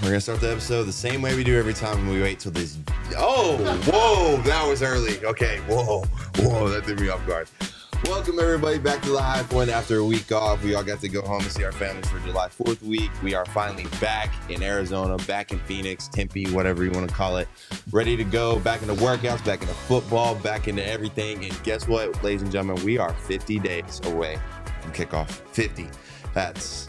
We're gonna start the episode the same way we do every time when we wait till this. Oh, whoa, that was early. Okay, whoa, that threw me off guard. Welcome everybody back to the High Point after a week off. We all got to go home and see our families for July 4th week. We are finally back in Arizona, back in Phoenix, Tempe, whatever you want to call it. Ready to go, back into workouts, back into football, back into everything. And guess what, ladies and gentlemen, we are 50 days away from kickoff. 50. That's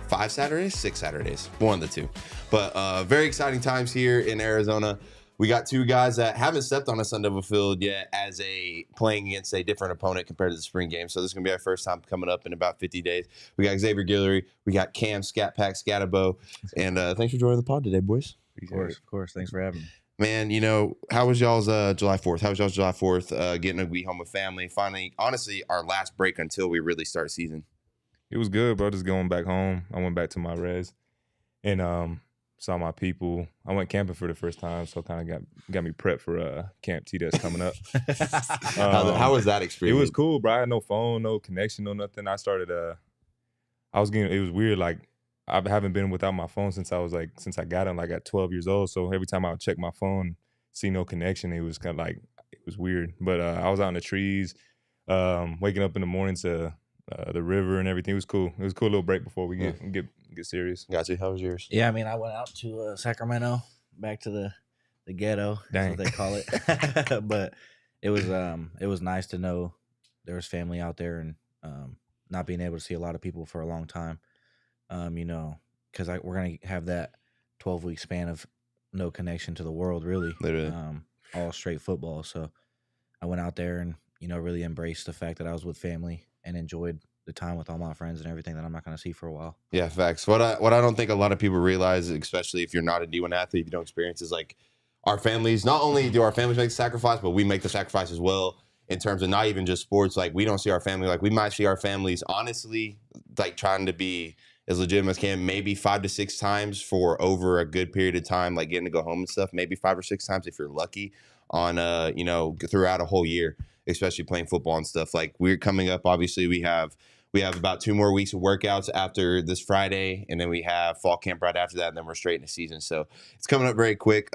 5 Saturdays, 6 Saturdays, one of the two. But very exciting times here in Arizona. We got two guys that haven't stepped on a Sun Devil field yet as playing against a different opponent compared to the spring game. So this is going to be our first time coming up in about 50 days. We got Xavier Guillory. We got Cam, Skattebo. And thanks for joining the pod today, boys. Of course. Thanks for having me. Man, you know, how was y'all's July 4th? How was y'all's July 4th getting to be home with family? Finally, honestly, our last break until we really start season. It was good, bro. Just going back home. I went back to my res and saw my people. I went camping for the first time, so kind of got me prepped for Camp T that's coming up. How was that experience? It was cool, bro. I had no phone, no connection, no nothing. I started it was weird. Like I haven't been without my phone since I got him like at 12 years old. So every time I would check my phone, see no connection, it was kind of like it was weird. But I was out in the trees, waking up in the morning to the river and everything. It was cool. It was a cool little break before we get serious. Got you. How was yours? Yeah, I mean, I went out to Sacramento, back to the ghetto, that's what they call it. But it was nice to know there was family out there and not being able to see a lot of people for a long time. You know, because we're gonna have that 12-week span of no connection to the world, really. Literally. All straight football. So I went out there and really embraced the fact that I was with family and enjoyed the time with all my friends and everything that I'm not going to see for a while. Yeah, facts. What I don't think a lot of people realize, especially if you're not a D1 athlete, if you don't experience, is like our families, not only do our families make the sacrifice, but we make the sacrifice as well in terms of not even just sports. Like we don't see our family, like we might see our families honestly, like trying to be as legitimate as can, maybe 5 to 6 times for over a good period of time, like getting to go home and stuff, maybe 5 or 6 times if you're lucky on, throughout a whole year, especially playing football and stuff. Like we're coming up, obviously we have about 2 more weeks of workouts after this Friday, and then we have fall camp right after that, and then we're straight into season. So it's coming up very quick.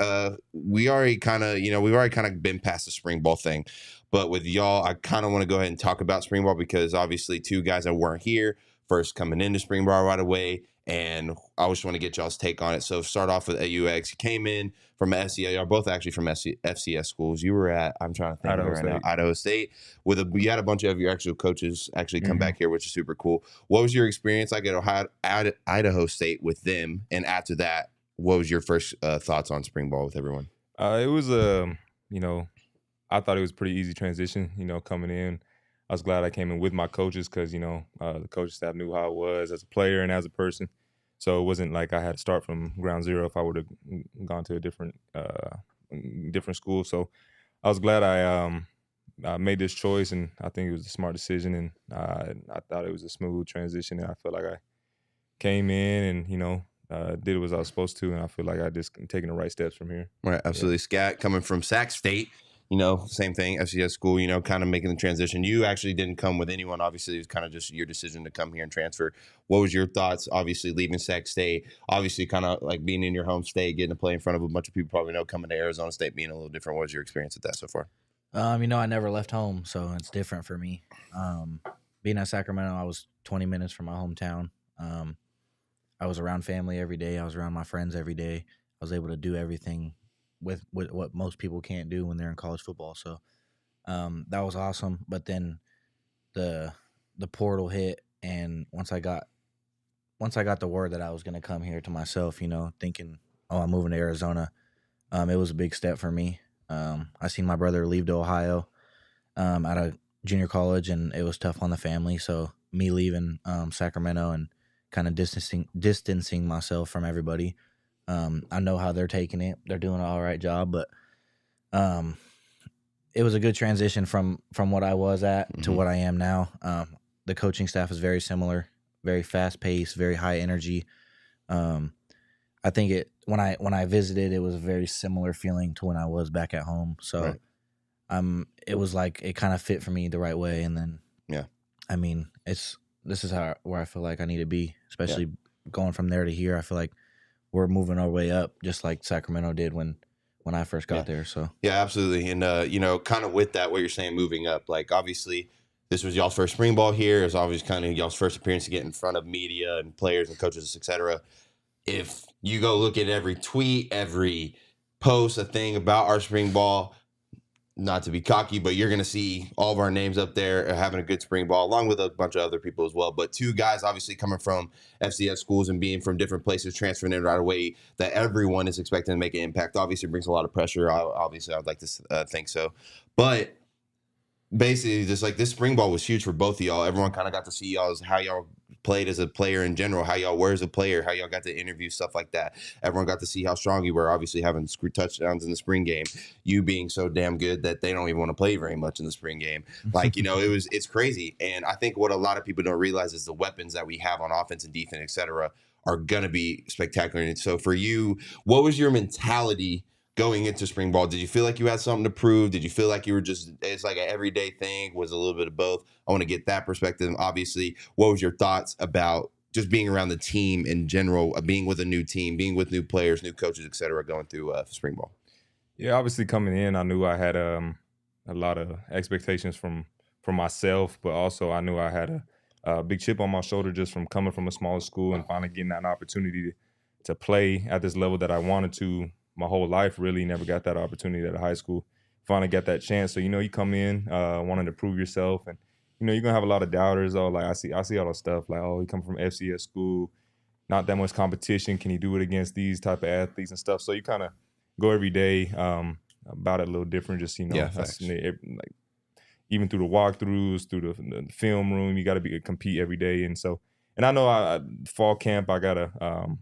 We've already kind of been past the spring ball thing, but with y'all, I kind of want to go ahead and talk about spring ball because obviously 2 guys that weren't here first coming into spring ball right away, and I just want to get y'all's take on it. So start off with AUX. You came in from FCS. Y'all both actually from FCS schools. You were at, I'm trying to think Idaho State. You had a bunch of your actual coaches actually come back here, which is super cool. What was your experience like at Idaho State with them? And after that, what was your first thoughts on spring ball with everyone? It was I thought it was a pretty easy transition, coming in. I was glad I came in with my coaches because, the coaching staff knew how I was as a player and as a person. So it wasn't like I had to start from ground zero if I would have gone to a different school. So I was glad I made this choice, and I think it was a smart decision, and I thought it was a smooth transition, and I felt like I came in and, did what I was supposed to, and I feel like I just taking the right steps from here. Right, absolutely. Yeah. Scat, coming from Sac State, same thing, FCS school, kind of making the transition. You actually didn't come with anyone. Obviously, it was kind of just your decision to come here and transfer. What was your thoughts, obviously, leaving Sac State, obviously kind of like being in your home state, getting to play in front of a bunch of people probably know, coming to Arizona State being a little different. What was your experience with that so far? I never left home, so it's different for me. Being at Sacramento, I was 20 minutes from my hometown. I was around family every day. I was around my friends every day. I was able to do everything with what most people can't do when they're in college football. So that was awesome. But then the portal hit, and once I got the word that I was going to come here to myself, thinking, I'm moving to Arizona, it was a big step for me. I seen my brother leave to Ohio out of junior college, and it was tough on the family. So me leaving Sacramento and kind of distancing myself from everybody. I know how they're taking it. They're doing an all right job, but it was a good transition from what I was at to what I am now. The coaching staff is very similar, very fast paced, very high energy. I think when I visited, it was a very similar feeling to when I was back at home. So it was like it kind of fit for me the right way. And then this is where I feel like I need to be, especially going from there to here. I feel like we're moving our way up, just like Sacramento did when I first got there. So yeah, absolutely. And kind of with that, what you're saying, moving up, like obviously this was y'all's first spring ball here. It's obviously kind of y'all's first appearance to get in front of media and players and coaches, etc. If you go look at every tweet, every post, a thing about our spring ball, not to be cocky, but you're going to see all of our names up there having a good spring ball, along with a bunch of other people as well. But two guys obviously coming from FCS schools and being from different places, transferring in right away, that everyone is expecting to make an impact. Obviously brings a lot of pressure. Obviously, I'd like to think so. But basically, just like this spring ball was huge for both of y'all. Everyone kind of got to see how y'all played as a player in general, how y'all were as a player, how y'all got to interview, stuff like that. Everyone got to see how strong you were, obviously having touchdowns in the spring game, you being so damn good that they don't even want to play very much in the spring game. Like, it's crazy. And I think what a lot of people don't realize is the weapons that we have on offense and defense, et cetera, are going to be spectacular. And so for you, what was your mentality going into spring ball? Did you feel like you had something to prove? Did you feel like you were it's like an everyday thing? Was a little bit of both? I want to get that perspective. Obviously, what was your thoughts about just being around the team in general, being with a new team, being with new players, new coaches, et cetera, going through spring ball? Yeah, obviously coming in, I knew I had a lot of expectations from myself, but also I knew I had a big chip on my shoulder just from coming from a smaller school and finally getting that opportunity to play at this level that I wanted to. My whole life, really never got that opportunity at a high school. Finally got that chance. So, you come in wanting to prove yourself, and, you're going to have a lot of doubters. Oh, like I see all the stuff like, oh, he come from FCS school, not that much competition. Can he do it against these type of athletes and stuff? So you kind of go every day about it a little different. Just, like even through the walkthroughs, through the film room, you got to compete every day. And I know fall camp, I got to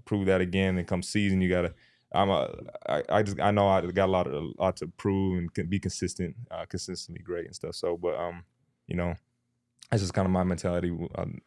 prove that again. And come season, you got to, I know I got a lot to prove and can be consistent, consistently great and stuff. So, but that's just kind of my mentality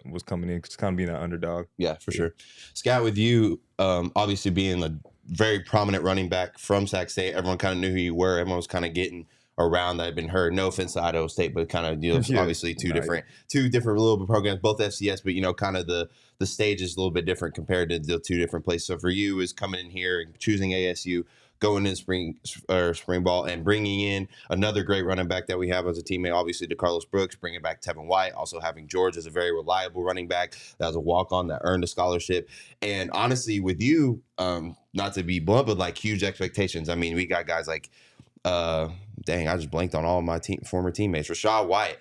was coming in, just kind of being an underdog. Yeah, for sure. Scott, with you, obviously being a very prominent running back from Sac State, everyone kind of knew who you were. Everyone was kind of getting around that had been heard. No offense to Idaho State, but kind of obviously two different little bit programs, both FCS, but kind of the stage is a little bit different compared to the two different places. So for you, is coming in here and choosing ASU, going in spring ball, and bringing in another great running back that we have as a teammate, obviously to Carlos Brooks, bringing back Tevin White, also having George as a very reliable running back that was a walk-on that earned a scholarship. And honestly, with you, not to be blunt, but like huge expectations. I mean, we got guys like dang, I just blanked on all of my former teammates. Rashad White,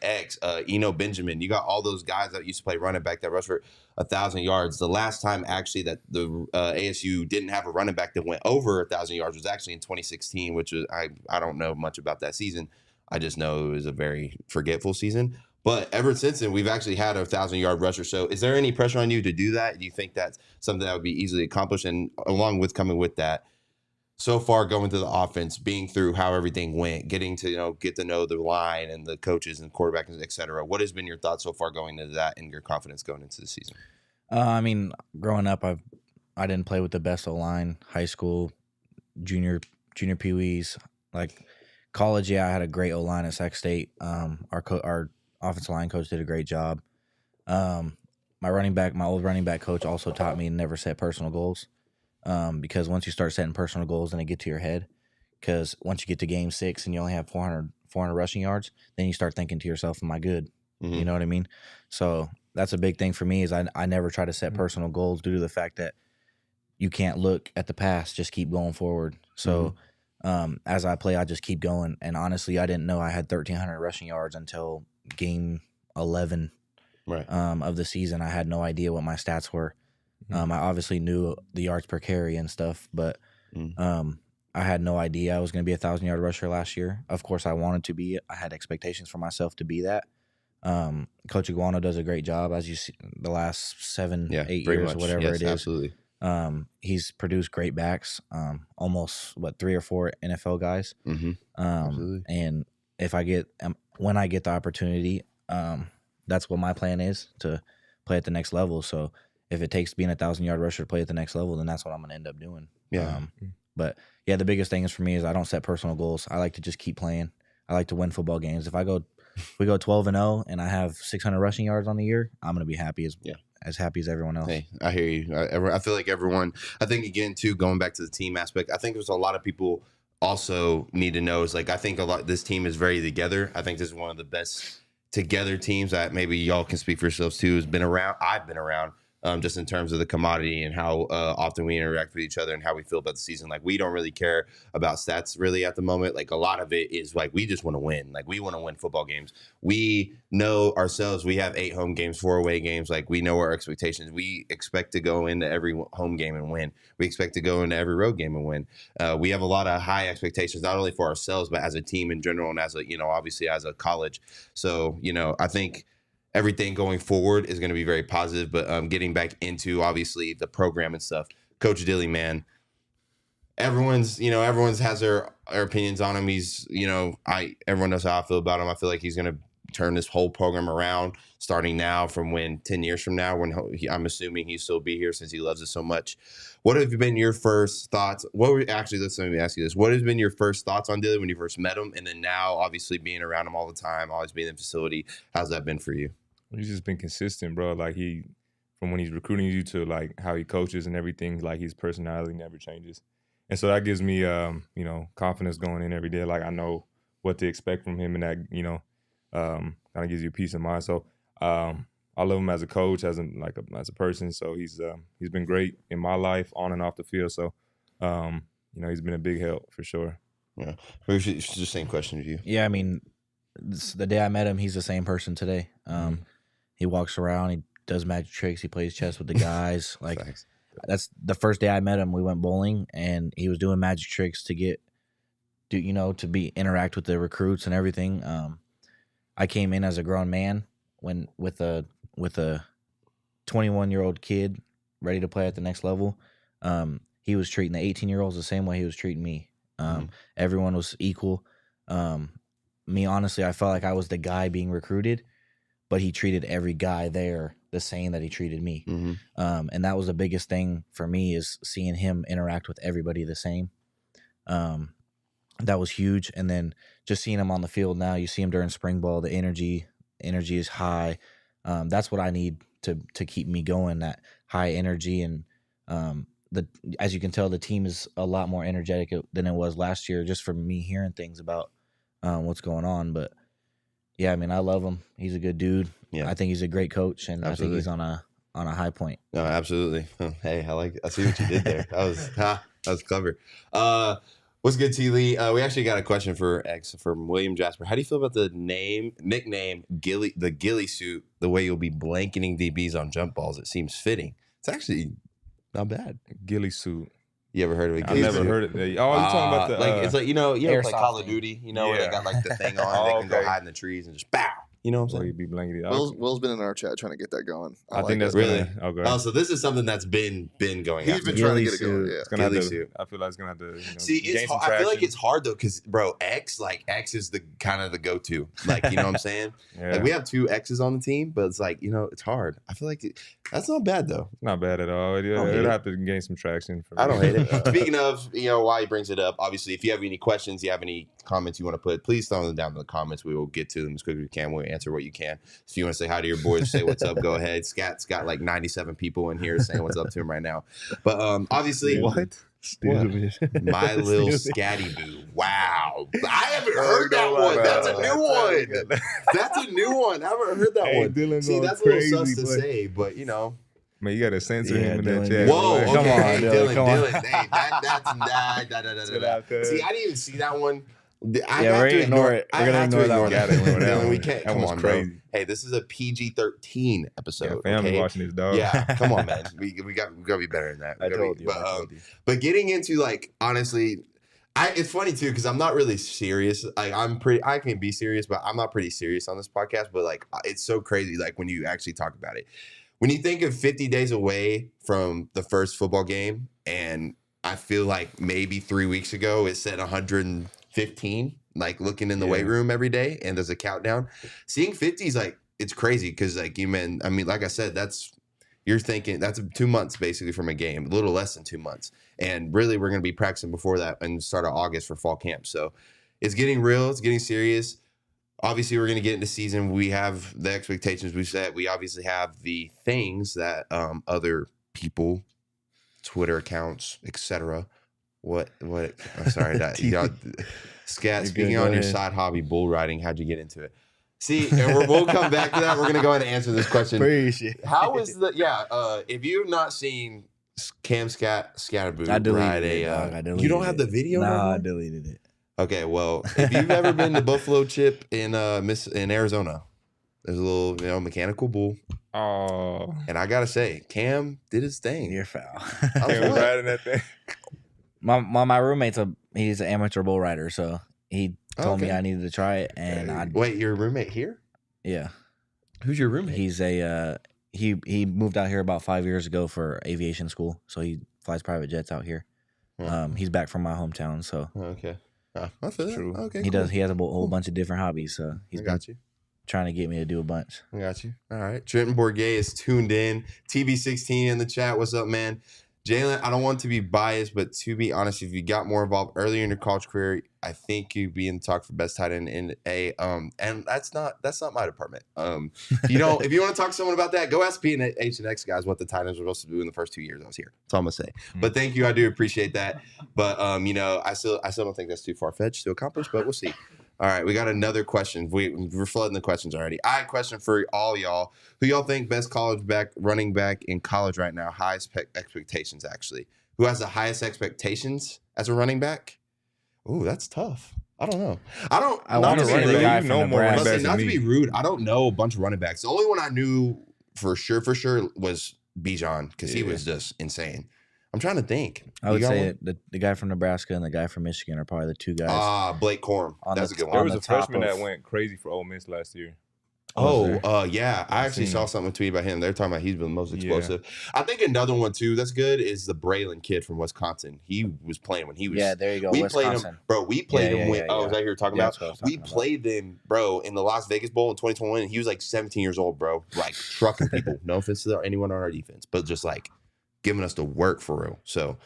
Eno Benjamin. You got all those guys that used to play running back that rushed for 1,000 yards. The last time actually that the ASU didn't have a running back that went over 1,000 yards was actually in 2016, which was I don't know much about that season. I just know it was a very forgetful season. But ever since then, we've actually had a 1,000-yard rusher. So is there any pressure on you to do that? Do you think that's something that would be easily accomplished? And along with coming with that, so far going to the offense, being through how everything went, getting to get to know the line and the coaches and quarterbacks, et cetera, what has been your thoughts so far going into that and your confidence going into the season? I mean, growing up, I didn't play with the best O-line. High school, junior peewees, like college. Yeah, I had a great O-line at Sac State. Our offensive line coach did a great job. My old running back coach also taught me to never set personal goals. Because once you start setting personal goals, then they get to your head. Because once you get to game 6 and you only have 400 rushing yards, then you start thinking to yourself, am I good? Mm-hmm. You know what I mean? So that's a big thing for me is I never try to set personal goals due to the fact that you can't look at the past, just keep going forward. So as I play, I just keep going. And honestly, I didn't know I had 1,300 rushing yards until game 11 of the season. I had no idea what my stats were. I obviously knew the yards per carry and stuff, but I had no idea I was going to be a 1,000-yard rusher last year. Of course, I wanted to be. I had expectations for myself to be that. Coach Iguano does a great job, as you see, the last 7-8 years, whatever it is. Absolutely. He's produced great backs, almost 3 or 4 NFL guys. Absolutely. And if I get when I get the opportunity, that's what my plan is, to play at the next level. So if it takes being a 1,000-yard rusher to play at the next level, then that's what I'm going to end up doing. Yeah. But yeah, the biggest thing is for me is I don't set personal goals. I like to just keep playing. I like to win football games. If we go 12-0 and I have 600 rushing yards on the year, I'm going to be happy as happy as everyone else. Hey, I hear you. I feel like everyone, I think again too, going back to the team aspect, I think there's a lot of people also need to know is like, I think this team is very together. I think this is one of the best together teams that maybe y'all can speak for yourselves too, has been around. I've been around. Just in terms of the commodity and how often we interact with each other and how we feel about the season. Like, we don't really care about stats really at the moment. Like, a lot of it is like, we just want to win. Like, we want to win football games. We know ourselves. We have 8 home games, 4 away games. Like, we know our expectations. We expect to go into every home game and win. We expect to go into every road game and win. We have a lot of high expectations, not only for ourselves, but as a team in general and as a, obviously as a college. So, I think everything going forward is going to be very positive, but getting back into obviously the program and stuff. Coach Dilly, man, everyone's has their opinions on him. He's, everyone knows how I feel about him. I feel like he's going to turn this whole program around starting now from 10 years from now, when I'm assuming he'll still be here since he loves it so much. What have been your first thoughts? Let me ask you this. What has been your first thoughts on Dilly when you first met him? And then now obviously being around him all the time, always being in the facility, how's that been for you? He's just been consistent, bro. Like, from when he's recruiting you to like how he coaches and everything, like his personality never changes. And so that gives me, confidence going in every day. Like, I know what to expect from him, and that, kind of gives you peace of mind. So I love him as a coach, as a person. So he's been great in my life, on and off the field. So, he's been a big help for sure. Yeah, it's the same question to you. Yeah, I mean, the day I met him, he's the same person today. He walks around, he does magic tricks, he plays chess with the guys. Like, that's the first day I met him. We went bowling, and he was doing magic tricks to interact with the recruits and everything. I came in as a grown man with a 21-year-old kid ready to play at the next level. He was treating the 18-year-olds the same way he was treating me. Everyone was equal. Me, honestly, I felt like I was the guy being recruited, but he treated every guy there the same that he treated me. And that was the biggest thing for me, is seeing him interact with everybody the same. That was huge. And then just seeing him on the field now, you see him during spring ball, the energy is high. That's what I need to keep me going, that high energy. And as you can tell, the team is a lot more energetic than it was last year, just from me hearing things about what's going on. But yeah, I mean, I love him. He's a good dude. Yeah, I think he's a great coach, and absolutely. I think he's on a high point. No, absolutely. Hey, I see what you did there. That was clever. What's good, T. Lee? We actually got a question for X from William Jasper. How do you feel about the nickname Gilly, the Gilly suit? The way you'll be blanketing DBs on jump balls, it seems fitting. It's actually not bad. Gilly suit. You ever heard of it? I never heard it. Oh, you talking about the it's like you ever play Call of Duty, where they got like the thing on, they can go hide in the trees and just bow. You know what I'm saying? You'd be blanketed. Will's been in our chat trying to get that going. I think that's really okay. Oh, so this is something that's been going. He's been trying to get it going. Yeah. It's gonna have to, I feel like it's gonna have to. See, it's hard. I feel like it's hard though, because bro, X is the kind of the go-to. Like, you know what I'm saying? Yeah. Like, we have 2 X's on the team, but it's like, it's hard. I feel like that's not bad though. Not bad at all. It'll have to gain some traction. I don't hate it. Speaking of, why he brings it up, obviously, if you have any questions, you have any comments you want to put, please throw them down in the comments. We will get to them as quickly as we can. We'll answer what you can. If you want to say hi to your boys, say what's up, go ahead. Scat's got like 97 people in here saying what's up to him right now. But obviously, what? My little Skattebo. Wow. I haven't heard that one. That's a new one. That's a new one. I haven't heard that one. Dylan, see, that's a little sus to say, but Man, you gotta censor him in that chat. Whoa, okay. Come on, hey, Dylan. Hey, that's See, I didn't even see that one. We're gonna ignore it. We're gonna ignore that one. Dylan, we can't. Come on, crazy. bro. Hey, this is a PG-13 episode. Yeah, family okay? watching this, dog. Yeah, come on, man. We got to be better than that. I told you. But getting into honestly, it's funny too, because I'm not really serious. Like, I can be serious, but I'm not pretty serious on this podcast. But it's so crazy. Like, when you actually talk about it, when you think of 50 days away from the first football game, and I feel like maybe 3 weeks ago it said 115. Like, looking in the weight room every day, and there's a countdown. Seeing 50s, it's crazy, because like I said, you're thinking that's 2 months basically from a game, a little less than 2 months, and really we're going to be practicing before that and start of August for fall camp. So it's getting real, it's getting serious. obviously we're going to get into season. We have the expectations we've set. We obviously have the things that other people, Twitter accounts, etc. I'm sorry, that y'all, Scat, speaking on your side hobby, bull riding, how'd you get into it? See, and we'll come back to that. We're going to go ahead and answer this question. Appreciate. How is if you've not seen Cam Skattebo ride you don't have the video? No, anymore? I deleted it. Okay, well, if you've ever been to Buffalo Chip in Arizona, there's a little mechanical bull. Oh, And I gotta say, Cam did his thing. You're foul. I was Cam like, riding that thing. My roommate's he's an amateur bull rider, so he told me Okay. I needed to try it, and wait, your roommate here? yeah, Who's your roommate? he's a he moved out here about 5 years ago for aviation school, so he flies private jets out here. He's back from my hometown, so Okay. I feel that. True. Okay, he cool. does. He has a whole bunch of different hobbies, so he's I been got you. trying to get me to do a bunch. I got you. All right. Trenton Bourget is tuned in. TB16 in the chat. What's up, man? Jalin, I don't want to be biased, but to be honest, if you got more involved earlier in your college career, I think you'd be in the talk for best tight end in a and that's not my department. If you want to talk to someone about that, go ask PHNX guys what the tight ends were supposed to do in the first 2 years I was here. That's all I'm gonna say. But thank you, I do appreciate that. But I still don't think that's too far fetched to accomplish, but we'll see. All right, we got another question. We're flooding the questions already. I have a question for all y'all. Who y'all think best running back in college right now? Highest expectations, actually. Who has the highest expectations as a running back? Ooh, that's tough. I don't know. I want to say the guy from Nebraska. Not to be rude, I don't know a bunch of running backs. The only one I knew for sure was Bijan because he was just insane. I'm trying to think. I would say the guy from Nebraska and the guy from Michigan are probably the two guys. Blake Corum. That's a good one. There was a freshman that went crazy for Ole Miss last year. Yeah. I actually saw something tweet about him. They're talking about he's been the most explosive. Yeah. I think another one too that's good is the Braylon kid from Wisconsin. He was playing when he was. Yeah, there you go. We Wisconsin. played him, bro. We played him when. Is that who you're talking about? We played them, bro, in the Las Vegas Bowl in 2021. And he was like 17 years old, bro. Like trucking people. No offense to anyone on our defense, but just like giving us the work for real. So.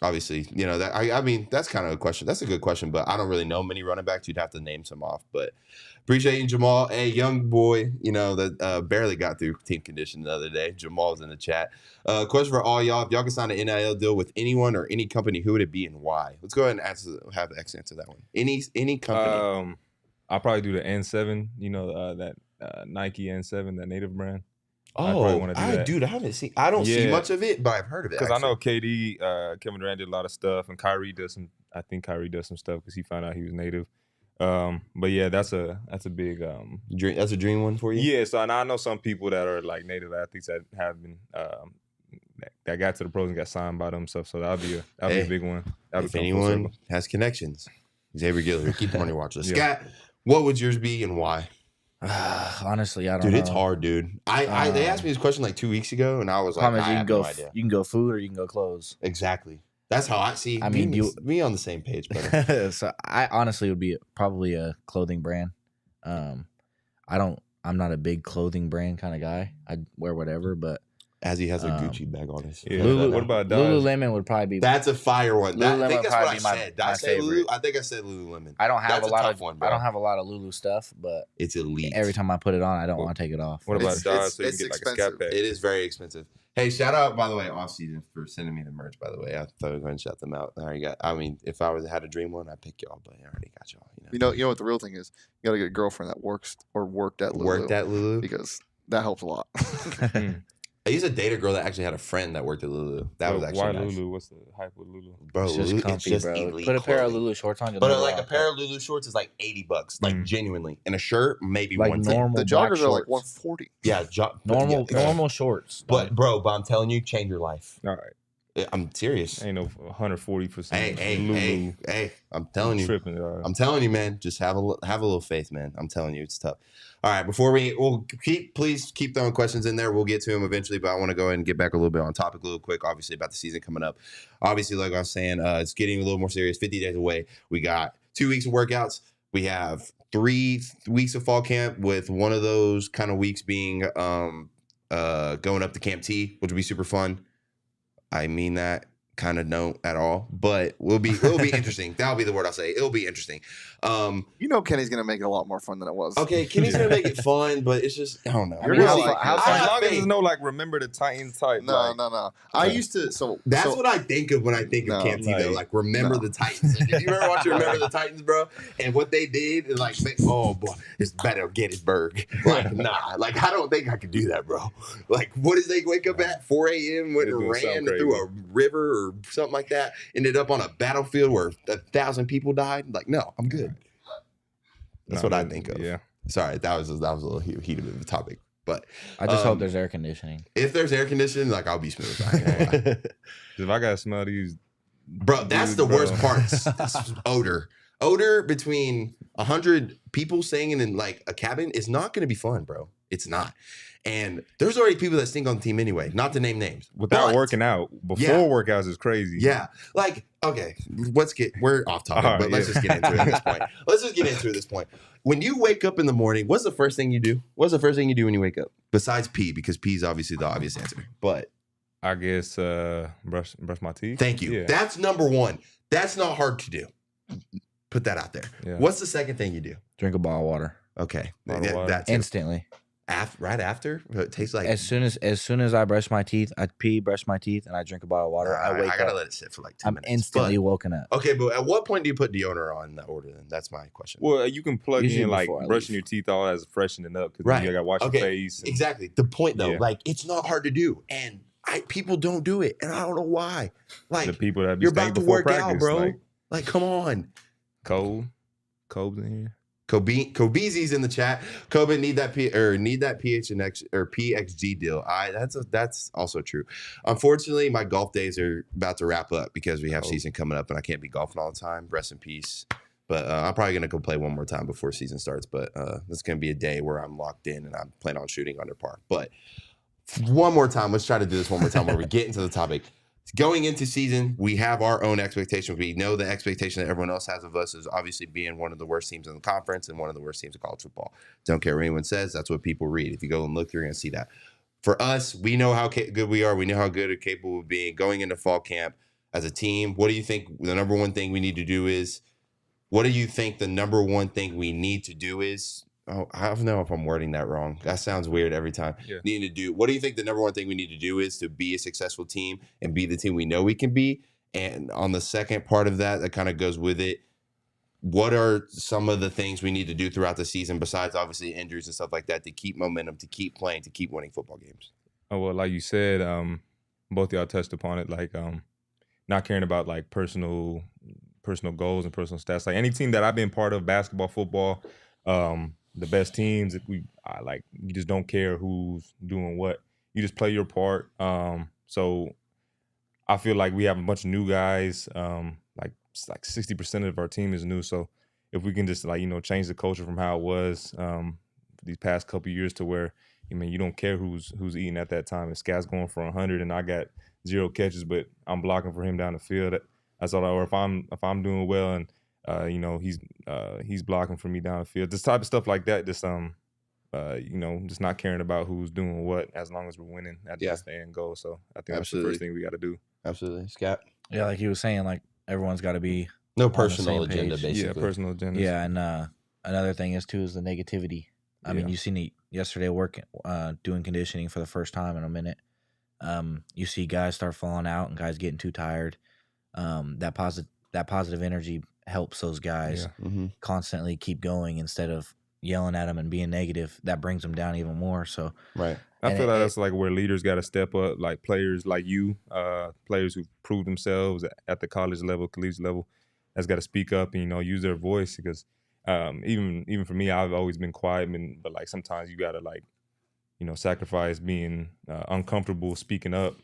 Obviously, that I mean, that's kind of a question. That's a good question, but I don't really know many running backs. You'd have to name some off. But appreciate you, Jamal. A young boy, that barely got through team condition the other day. Jamal's in the chat. Question for all y'all: if y'all could sign an NIL deal with anyone or any company, who would it be and why? Let's go ahead and have X answer that one. Any company. I'll probably do the N7. That Nike N7, that native brand. Dude, I haven't seen. I don't see much of it, but I've heard of it. Because I know KD, Kevin Durant did a lot of stuff, and Kyrie does some. I think Kyrie does some stuff because he found out he was native. But yeah, that's a big dream. That's a dream one for you. Yeah. So I know some people that are like native athletes that have been that got to the pros and got signed by them stuff. So that'll be a big one. If anyone has connections, Xavier Guillory, keep him on your watch list. Scott, what would yours be and why? Honestly, I don't know. Dude, it's hard, dude. They asked me this question like 2 weeks ago, and I was like, I have no idea. You can go food or you can go clothes. Exactly. That's how I see. I mean, me on the same page, brother. So I honestly would be probably a clothing brand. I'm not a big clothing brand kind of guy. I wear whatever, but as he has a Gucci bag on his. Yeah. What about Dodge? Lululemon would probably be. That's a fire one. I think that's what I said. Did I say favorite. I think I said Lululemon. I don't have a lot of one, I don't have a lot of Lulu stuff, but it's elite. Every time I put it on, I don't want to take it off. What about Dodge? So you can get like a scat pack. It is very expensive. Hey, shout out, by the way, off season for sending me the merch. By the way, I thought I was going to shout them out. If I had a dream one, I'd pick y'all, but I already got y'all. You know what the real thing is? You got to get a girlfriend that works or worked at Lulu. Because that helps a lot. I used to date a girl that actually had a friend that worked at Lulu. That was actually why nice. Lulu? What's the hype with Lulu? Bro, it's just comfy, it's just bro. elite Put a pair of clothing. Lulu shorts on. But like a pair of Lulu shorts is like $80, like genuinely. And a shirt, maybe like $110. normal. The joggers are like $140. Yeah, normal shorts. But I'm telling you, change your life. All right. I'm serious. Ain't no 140 for some Lulu. Hey, I'm telling you. Tripping, I'm telling you, man. Just have a little faith, man. I'm telling you, it's tough. All right, please keep throwing questions in there. We'll get to them eventually, but I want to go ahead and get back a little bit on topic a little quick, obviously, about the season coming up. Obviously, like I was saying, it's getting a little more serious. 50 days away. We got 2 weeks of workouts. We have 3 weeks of fall camp, with one of those kind of weeks being going up to Camp T, which will be super fun. I mean that kind of don't at all, but it'll be interesting. That'll be the word I'll say. It'll be interesting. Kenny's gonna make it a lot more fun than it was. Okay, Kenny's gonna make it fun, but it's just I don't know. As long as there's no like remember the Titans type. No. I used to. That's what I think of when I think of Camp T, though. Like remember the Titans. Like, if you ever watch Remember the Titans, bro, and what they did, and like, oh boy, it's better Gettysburg. Like nah, like I don't think I could do that, bro. Like what did they wake up at 4 a.m. when it ran through a river or something like that? Ended up on a battlefield where 1,000 people died. Like no, I'm good. That's what I think of. Yeah. Sorry, that was a little heated of a topic, but I just hope there's air conditioning. If there's air conditioning, like I'll be smooth. If I gotta smell these, bro, that's the worst part. Odor between 100 people singing in like a cabin is not going to be fun, bro. It's not. And there's already people that sing on the team anyway, not to name names. Without working out. Before workouts is crazy. Yeah. Like, okay, we're off topic, but let's just get into it at this point. When you wake up in the morning, what's the first thing you do? What's the first thing you do when you wake up? Besides pee, because pee is obviously the obvious answer. But I guess brush my teeth. Thank you. Yeah. That's number one. That's not hard to do. Put that out there. Yeah. What's the second thing you do? Drink a bottle of water. Okay. That's instantly. Right after? It tastes like as soon as I brush my teeth, I pee, brush my teeth, and I drink a bottle of water. I gotta let it sit for like 2 minutes. I'm instantly woken up. Okay, but at what point do you put deodorant on in that order then? That's my question. Well, you can plug in like brushing your teeth all as freshening up because you gotta wash your face. Exactly. The point though, like it's not hard to do. And people don't do it. And I don't know why. Like the people that you're about to work practice, out, bro. Like come on. Cole's in here. Kobeezy's in the chat. Kobe need that PHNX or PXG deal. That's also true. Unfortunately, my golf days are about to wrap up because we have season coming up and I can't be golfing all the time. Rest in peace. But I'm probably gonna go play one more time before season starts. But it's gonna be a day where I'm locked in and I'm planning on shooting under par. But one more time, let's try to do this one more time where we get into the topic. Going into season, we have our own expectations. We know the expectation that everyone else has of us is obviously being one of the worst teams in the conference and one of the worst teams in college football. Don't care what anyone says. That's what people read. If you go and look, you're going to see that. For us, we know how good we are. We know how good and capable of being going into fall camp as a team. What do you think the number one thing we need to do is? What do you think the number one thing we need to do is? Oh, I don't know if I'm wording that wrong. That sounds weird every time. Yeah. What do you think the number one thing we need to do is to be a successful team and be the team we know we can be? And on the second part of that kind of goes with it, what are some of the things we need to do throughout the season besides obviously injuries and stuff like that to keep momentum, to keep playing, to keep winning football games? Oh, well, like you said, both of y'all touched upon it, like not caring about like personal goals and personal stats. Like any team that I've been part of, basketball, football, the best teams, you just don't care who's doing what. You just play your part. So I feel like we have a bunch of new guys. Like 60% of our team is new. So if we can just change the culture from how it was these past couple of years to where you don't care who's eating at that time. If Scat's going for 100 and I got 0 catches, but I'm blocking for him down the field. That's all. Or if I'm doing well and he's blocking for me down the field. This type of stuff like that, just just not caring about who's doing what as long as we're winning. That's the end goal. So I think that's the first thing we got to do. Absolutely. Scat? Yeah, like he was saying, like everyone's got to be no personal agenda, basically. Yeah, personal agenda. Yeah, and another thing is the negativity. I mean, you seen it yesterday doing conditioning for the first time in a minute. You see guys start falling out and guys getting too tired. That positive energy helps those guys constantly keep going instead of yelling at them and being negative. That brings them down even more. So right. I feel like that's like where leaders got to step up, like players like you, players who prove themselves at the college level, collegiate level, has got to speak up and use their voice because even for me, I've always been quiet, but like sometimes you got to sacrifice being uncomfortable speaking up.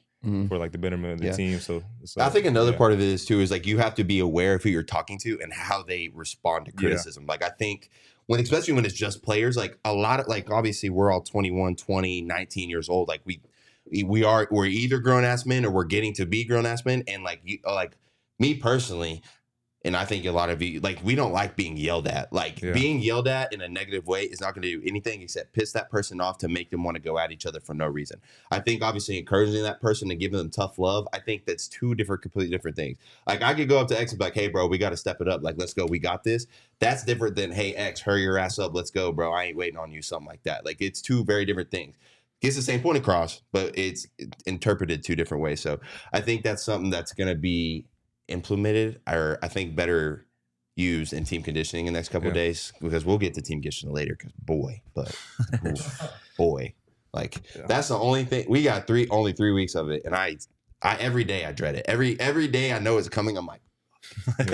For like the betterment of the team. So I think another part of it is too is like you have to be aware of who you're talking to and how they respond to criticism. Like I think especially when it's just players, like a lot of obviously we're all 21, 20, 19 years old. Like we're either grown ass men or we're getting to be grown ass men. And me personally, And I think a lot of you, like, we don't like being yelled at. Like, being yelled at in a negative way is not going to do anything except piss that person off to make them want to go at each other for no reason. I think, obviously, encouraging that person and giving them tough love, I think that's two completely different things. Like, I could go up to X and be like, hey, bro, we got to step it up. Like, let's go. We got this. That's different than, hey, X, hurry your ass up. Let's go, bro. I ain't waiting on you. Something like that. Like, it's two very different things. Gets the same point across, but it's interpreted two different ways. So I think that's something that's going to be implemented, or I think better used in team conditioning in the next couple of days, because we'll get to team conditioning later, because boy, like that's the only thing. We got only 3 weeks of it, and I every day I dread it. Every day I know it's coming, I'm like, but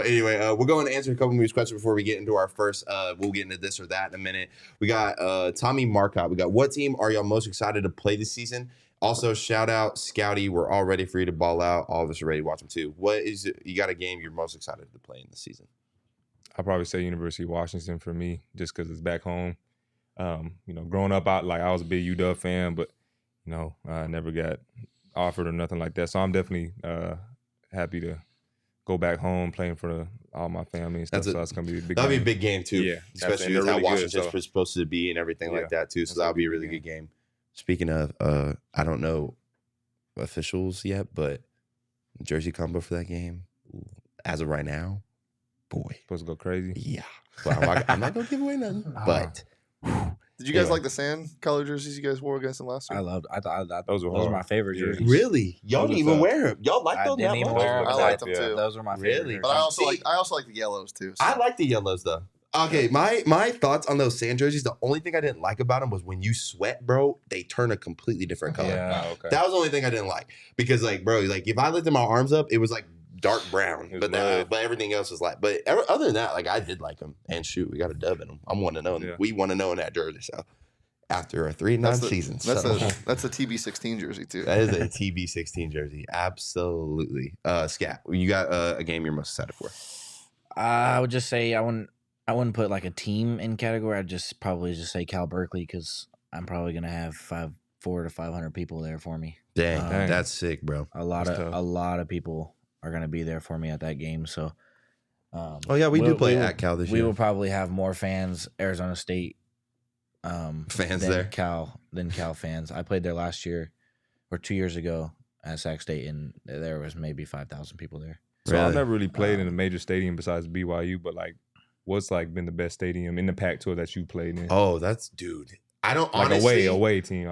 anyway, we'll go and answer a couple of these questions before we get into our first. We'll get into this or that in a minute. We got Tommy Marcotte. We got, what team are y'all most excited to play this season? Also, shout out Scouty. We're all ready for you to ball out. All of us are ready to watch them too. What is it? You got a game you're most excited to play in the season? I'll probably say University of Washington for me, just because it's back home. Growing up, I was a big UW fan, but I never got offered or nothing like that. So I'm definitely happy to go back home playing for all my family and stuff. So that's gonna be a big. That'll game. be a big game too. Yeah, especially with how really Washington's supposed to be and everything like that too. So that'll be a really good game. Speaking of, I don't know officials yet, but jersey combo for that game, as of right now, boy, supposed to go crazy. Yeah, but I'm not gonna give away nothing. But did you guys like the sand color jerseys you guys wore against them last year? I thought those were my favorite jerseys. Really? Y'all didn't even wear them. Y'all like those? I liked them too. Those were my favorite. But I also like the yellows too. So. I like the yellows though. Okay, my thoughts on those sand jerseys, the only thing I didn't like about them was when you sweat, bro, they turn a completely different color. Yeah. Okay. That was the only thing I didn't like. Because, like, bro, like, if I lifted my arms up, it was, like, dark brown. But everything else was, like, but other than that, like, I did like them. And, shoot, we got a dub in them. I'm 1-0. Yeah. We 1-0 in that jersey, so. After a 3-9 season. That's a TB16 jersey, too. That is a TB16 jersey. Absolutely. Scat, you got a game you're most excited for? I would just say I wouldn't put like a team in category. I'd probably just say Cal Berkeley, because I'm probably gonna have 400 to 500 people there for me. Dang, that's sick, bro. A lot of people are gonna be there for me at that game. So, we do play at Cal this year. We will probably have more fans, Arizona State fans than there, Cal fans. I played there last year or 2 years ago at Sac State, and there was maybe 5,000 people there. So I've never really played in a major stadium besides BYU, but like, what's like been the best stadium in the Pac-12 that you played in? Oh, dude. I don't honestly. Away team.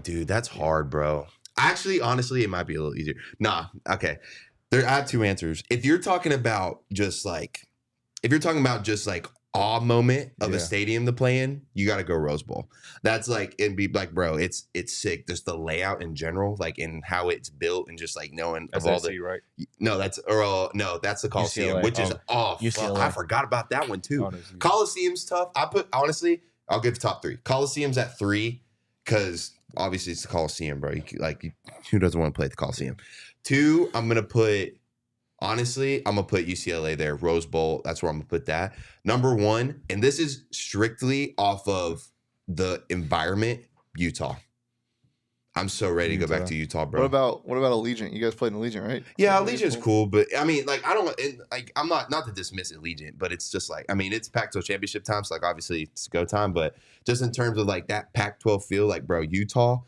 Dude, that's hard, bro. Actually, honestly, it might be a little easier. Nah, okay. I have two answers. If you're talking about just like awe moment of a stadium to play in, you got to go Rose Bowl. That's like, it'd be like, bro, it's sick. Just the layout in general, like in how it's built, and just like knowing that's of all SC, right? No, that's the Coliseum, UCLA, which is off. I forgot about that one too. Coliseum's tough. I'll give top 3. Coliseum's at 3 because obviously it's the Coliseum, bro. Who doesn't want to play at the Coliseum? 2, I'm gonna put UCLA there, Rose Bowl. That's where I'm gonna put that. Number 1, and this is strictly off of the environment, Utah. I'm so ready to go back to Utah, bro. What about Allegiant? You guys played in Allegiant, right? Yeah, Allegiant's cool, but I mean, like, I don't like. I'm not to dismiss Allegiant, but it's just like, I mean, it's Pac-12 championship time, so like obviously it's go time, but just in terms of like that Pac-12 feel, like, bro, Utah.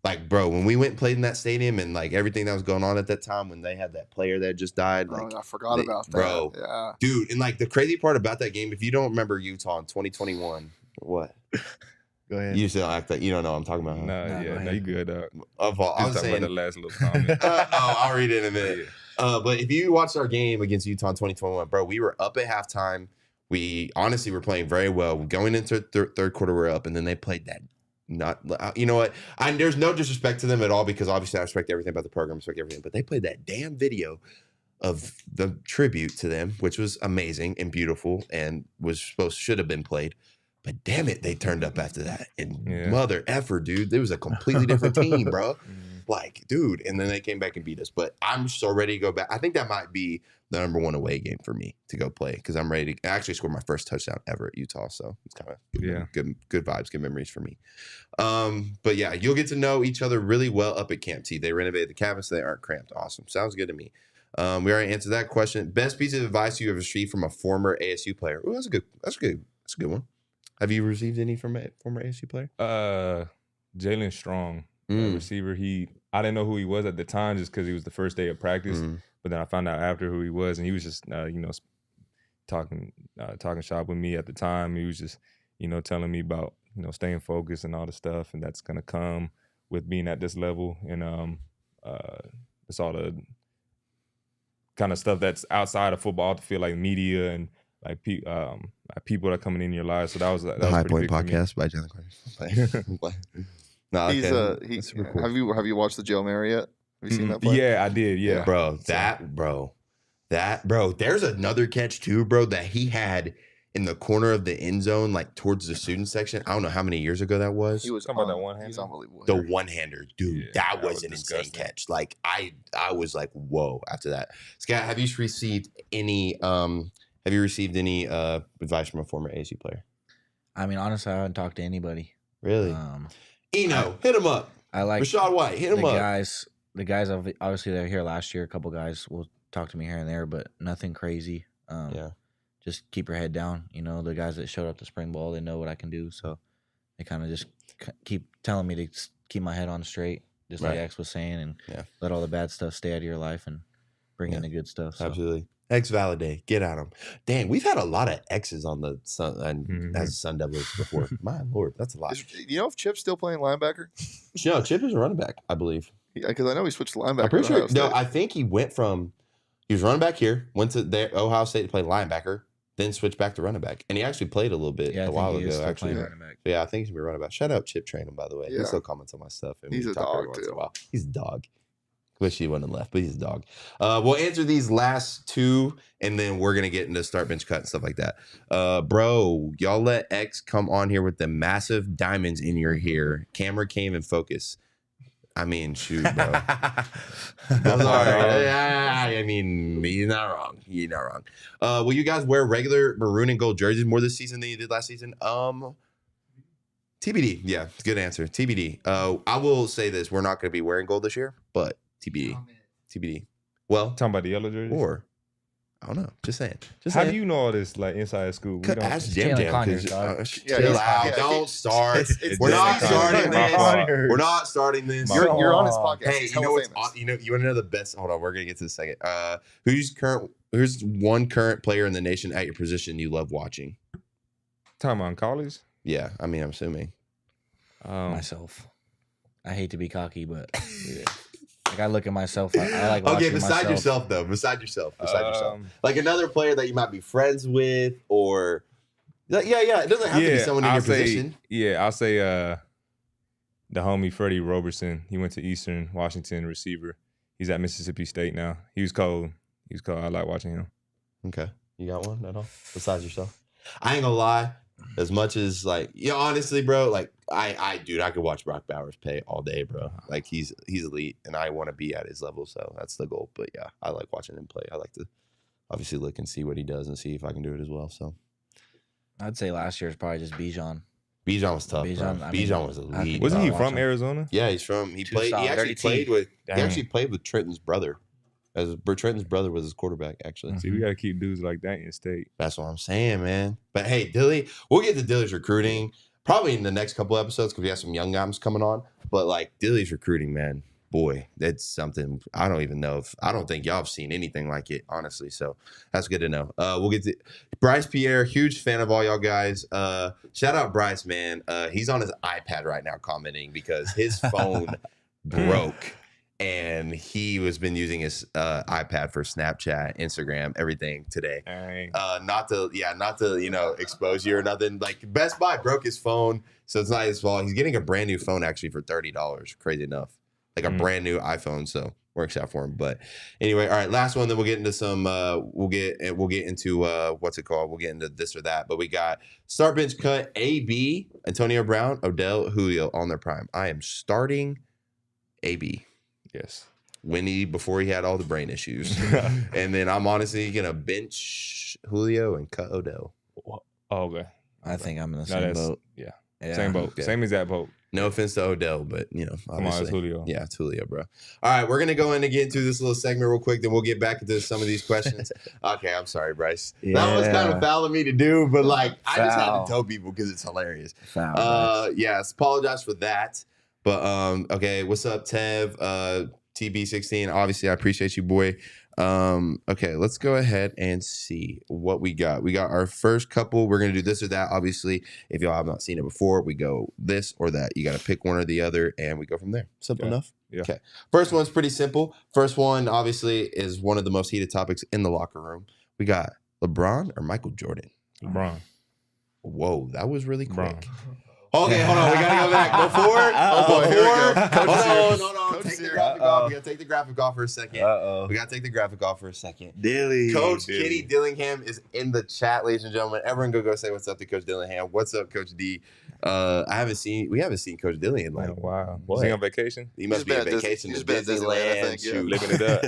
Like, bro, when we went and played in that stadium and, like, everything that was going on at that time when they had that player that just died. Like, I forgot about that. Bro. Yeah. Dude, and, like, the crazy part about that game, if you don't remember Utah in 2021, what? Go ahead. You still act like you don't know what I'm talking about, huh? No, you good. I was saying about the last little comment. I'll read it in a minute. But if you watched our game against Utah in 2021, bro, we were up at halftime. We honestly were playing very well. Going into third quarter, we're up, and then they played that. You know what? There's no disrespect to them at all, because obviously I respect everything about the program, respect everything. But they played that damn video of the tribute to them, which was amazing and beautiful, and should have been played. But damn it, they turned up after that. And mother effer, dude, there was a completely different team, bro. Like, dude, and then they came back and beat us. But I'm so ready to go back. I think that might be the number 1 away game for me to go play, because I'm ready to actually score my first touchdown ever at Utah. So it's kind of good vibes, good memories for me. But yeah, you'll get to know each other really well up at Camp T. They renovated the cabins, so they aren't cramped. Awesome. Sounds good to me. We already answered that question. Best piece of advice you have received from a former ASU player? Oh, that's a good one. Have you received any from a former ASU player? Jalin Strong, receiver. I didn't know who he was at the time just because he was the first day of practice. But then I found out after who he was, and he was just talking shop with me at the time. He was just telling me about staying focused and all the stuff, and that's gonna come with being at this level, and it's all the kind of stuff that's outside of football to feel like media and like people that are coming in your life. So that was the High Point Podcast by Jalin Conyers. No, he's cool. Have you watched the Joe Mary yet? Have you seen that play? Yeah, I did. Yeah, bro. There's another catch too, bro, that he had in the corner of the end zone, like towards the student section. I don't know how many years ago that was. He was talking about that one-hander. He's unbelievable. The one-hander, dude. Yeah, that was an insane catch. Like I was like, whoa. After that, Scott, have you received any advice from a former ASU player? I mean, honestly, I haven't talked to anybody. Really? Eno, hit him up. I like Rashad White. Hit him up. The guys obviously that were here last year. A couple guys will talk to me here and there, but nothing crazy. Just keep your head down. The guys that showed up to spring ball, they know what I can do. So they kind of just keep telling me to keep my head on straight, just like X was saying, and let all the bad stuff stay out of your life and bring in the good stuff. So. Absolutely. X validate. Get at them. Dang, we've had a lot of X's on the Sun as Sun Devils before. My Lord, that's a lot. If Chip's still playing linebacker? No, Chip is a running back, I believe. Because I know he switched to linebacker. I'm pretty sure. No, I think he was running back here, went to Ohio State to play linebacker, then switched back to running back. And he actually played a little bit a while ago, actually. So, yeah, I think he's going to be running back. Shout out Chip Trainham, by the way. Yeah. He still comments on my stuff. And he's a dog, too. He's a dog. Wish he wouldn't have left, but he's a dog. We'll answer these last two, and then we're going to get into start, bench, cut, and stuff like that. Bro, y'all let X come on here with the massive diamonds in your hair. Camera came and focus. I mean, shoot, bro. I'm sorry. I mean, he's not wrong. Will you guys wear regular maroon and gold jerseys more this season than you did last season? TBD. Yeah, good answer. TBD. I will say this. We're not going to be wearing gold this year, but TBD. Well, talking about the yellow jerseys? Or, I don't know. Just saying. How do you know all this, like, inside school? Ask Jalin Conyers, chill out. Don't start. We're not starting this. We're not starting this. You're on his podcast. Hey, you know what's you want to know the best? Hold on. We're going to get to this in a second. Who's one current player in the nation at your position you love watching? Talking about college? Yeah. I mean, I'm assuming. Myself. I hate to be cocky, but like I look at myself. I like watching beside yourself, though. Beside yourself. Like another player that you might be friends with, or it doesn't have to be someone in your position. Yeah, I'll say the homie Freddie Roberson. He went to Eastern Washington, receiver. He's at Mississippi State now. He was cold. I like watching him. Okay, you got one at all besides yourself? I ain't gonna lie. As much as honestly, bro, like I could watch Brock Bowers play all day, bro. Like he's elite, and I want to be at his level, so that's the goal. But yeah, I like watching him play. I like to obviously look and see what he does and see if I can do it as well. So I'd say last year is probably just Bijan. Bijan was tough. Bijan was elite. Wasn't he from Arizona? Yeah, he's from. He actually played with Trenton's brother. As Trenton's brother was his quarterback, actually. See, we got to keep dudes like that in state. That's what I'm saying, man. But hey, Dilly, we'll get to Dilly's recruiting probably in the next couple episodes because we have some young guys coming on. But like Dilly's recruiting, man, boy, that's something I don't even know I don't think y'all have seen anything like it, honestly. So that's good to know. We'll get to Bryce Pierre, huge fan of all y'all guys. Shout out Bryce, man. He's on his iPad right now commenting because his phone broke. And he has been using his iPad for Snapchat, Instagram, everything today. Not to expose you or nothing. Like Best Buy broke his phone, so it's not his fault. He's getting a brand new phone actually for $30. Crazy enough, like a brand new iPhone. So works out for him. But anyway, all right, last one. Then we'll get into some. We'll get into what's it called? We'll get into this or that. But we got start, bench, cut. AB, Antonio Brown, Odell, Julio on their prime. I am starting AB. Yes. Winnie before he had all the brain issues. And then I'm honestly going to bench Julio and cut Odell. Oh, okay. I think I'm in the same boat. Yeah. Yeah. Same boat. Okay. Same exact boat. No offense to Odell, but obviously. Come on, it's Julio. Yeah, it's Julio, bro. All right, we're gonna go in and get into this little segment real quick, then we'll get back into some of these questions. Okay, I'm sorry, Bryce. Yeah. That was kind of foul of me to do, but I just had to tell people because it's hilarious. Yes, apologize for that. But okay, what's up, Tev? TB16. Obviously, I appreciate you, boy. Okay, let's go ahead and see what we got. We got our first couple. We're gonna do this or that. Obviously, if y'all have not seen it before, we go this or that. You got to pick one or the other, and we go from there. Simple enough. Yeah. Okay. First one's pretty simple. First one, obviously, is one of the most heated topics in the locker room. We got LeBron or Michael Jordan. LeBron. Whoa, that was really quick. LeBron. Okay, hold on. We gotta go back. Hold on. Coach Take the here. graphic off. We gotta take the graphic off for a second. We gotta take the graphic off for a second. Dilly. Coach Kenny Dillingham is in the chat, ladies and gentlemen. Everyone go say what's up to Coach Dillingham. What's up, Coach D? We haven't seen Coach Dilly in like wow. What? Is he on vacation? He must be on vacation to Disneyland, I Disneyland. think, yeah. Shoot. Living it up.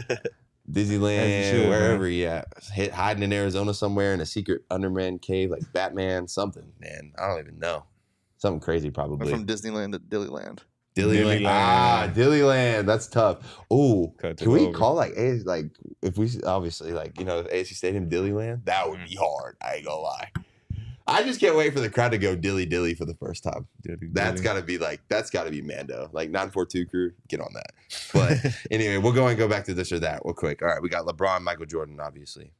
Disneyland, should, wherever man. he at. Hiding in Arizona somewhere in a secret Underman cave like Batman, something, man. I don't even know. Something crazy, probably. From Disneyland to Dillyland. Dillyland. Dillyland. That's tough. Ooh, Cut can we over. call if we obviously ASU Stadium Dillyland? That would be hard. I ain't gonna lie. I just can't wait for the crowd to go Dilly for the first time. That's gotta be Mando. Like 942 crew, get on that. But anyway, we'll go back to this or that real quick. All right, we got LeBron, Michael Jordan, obviously.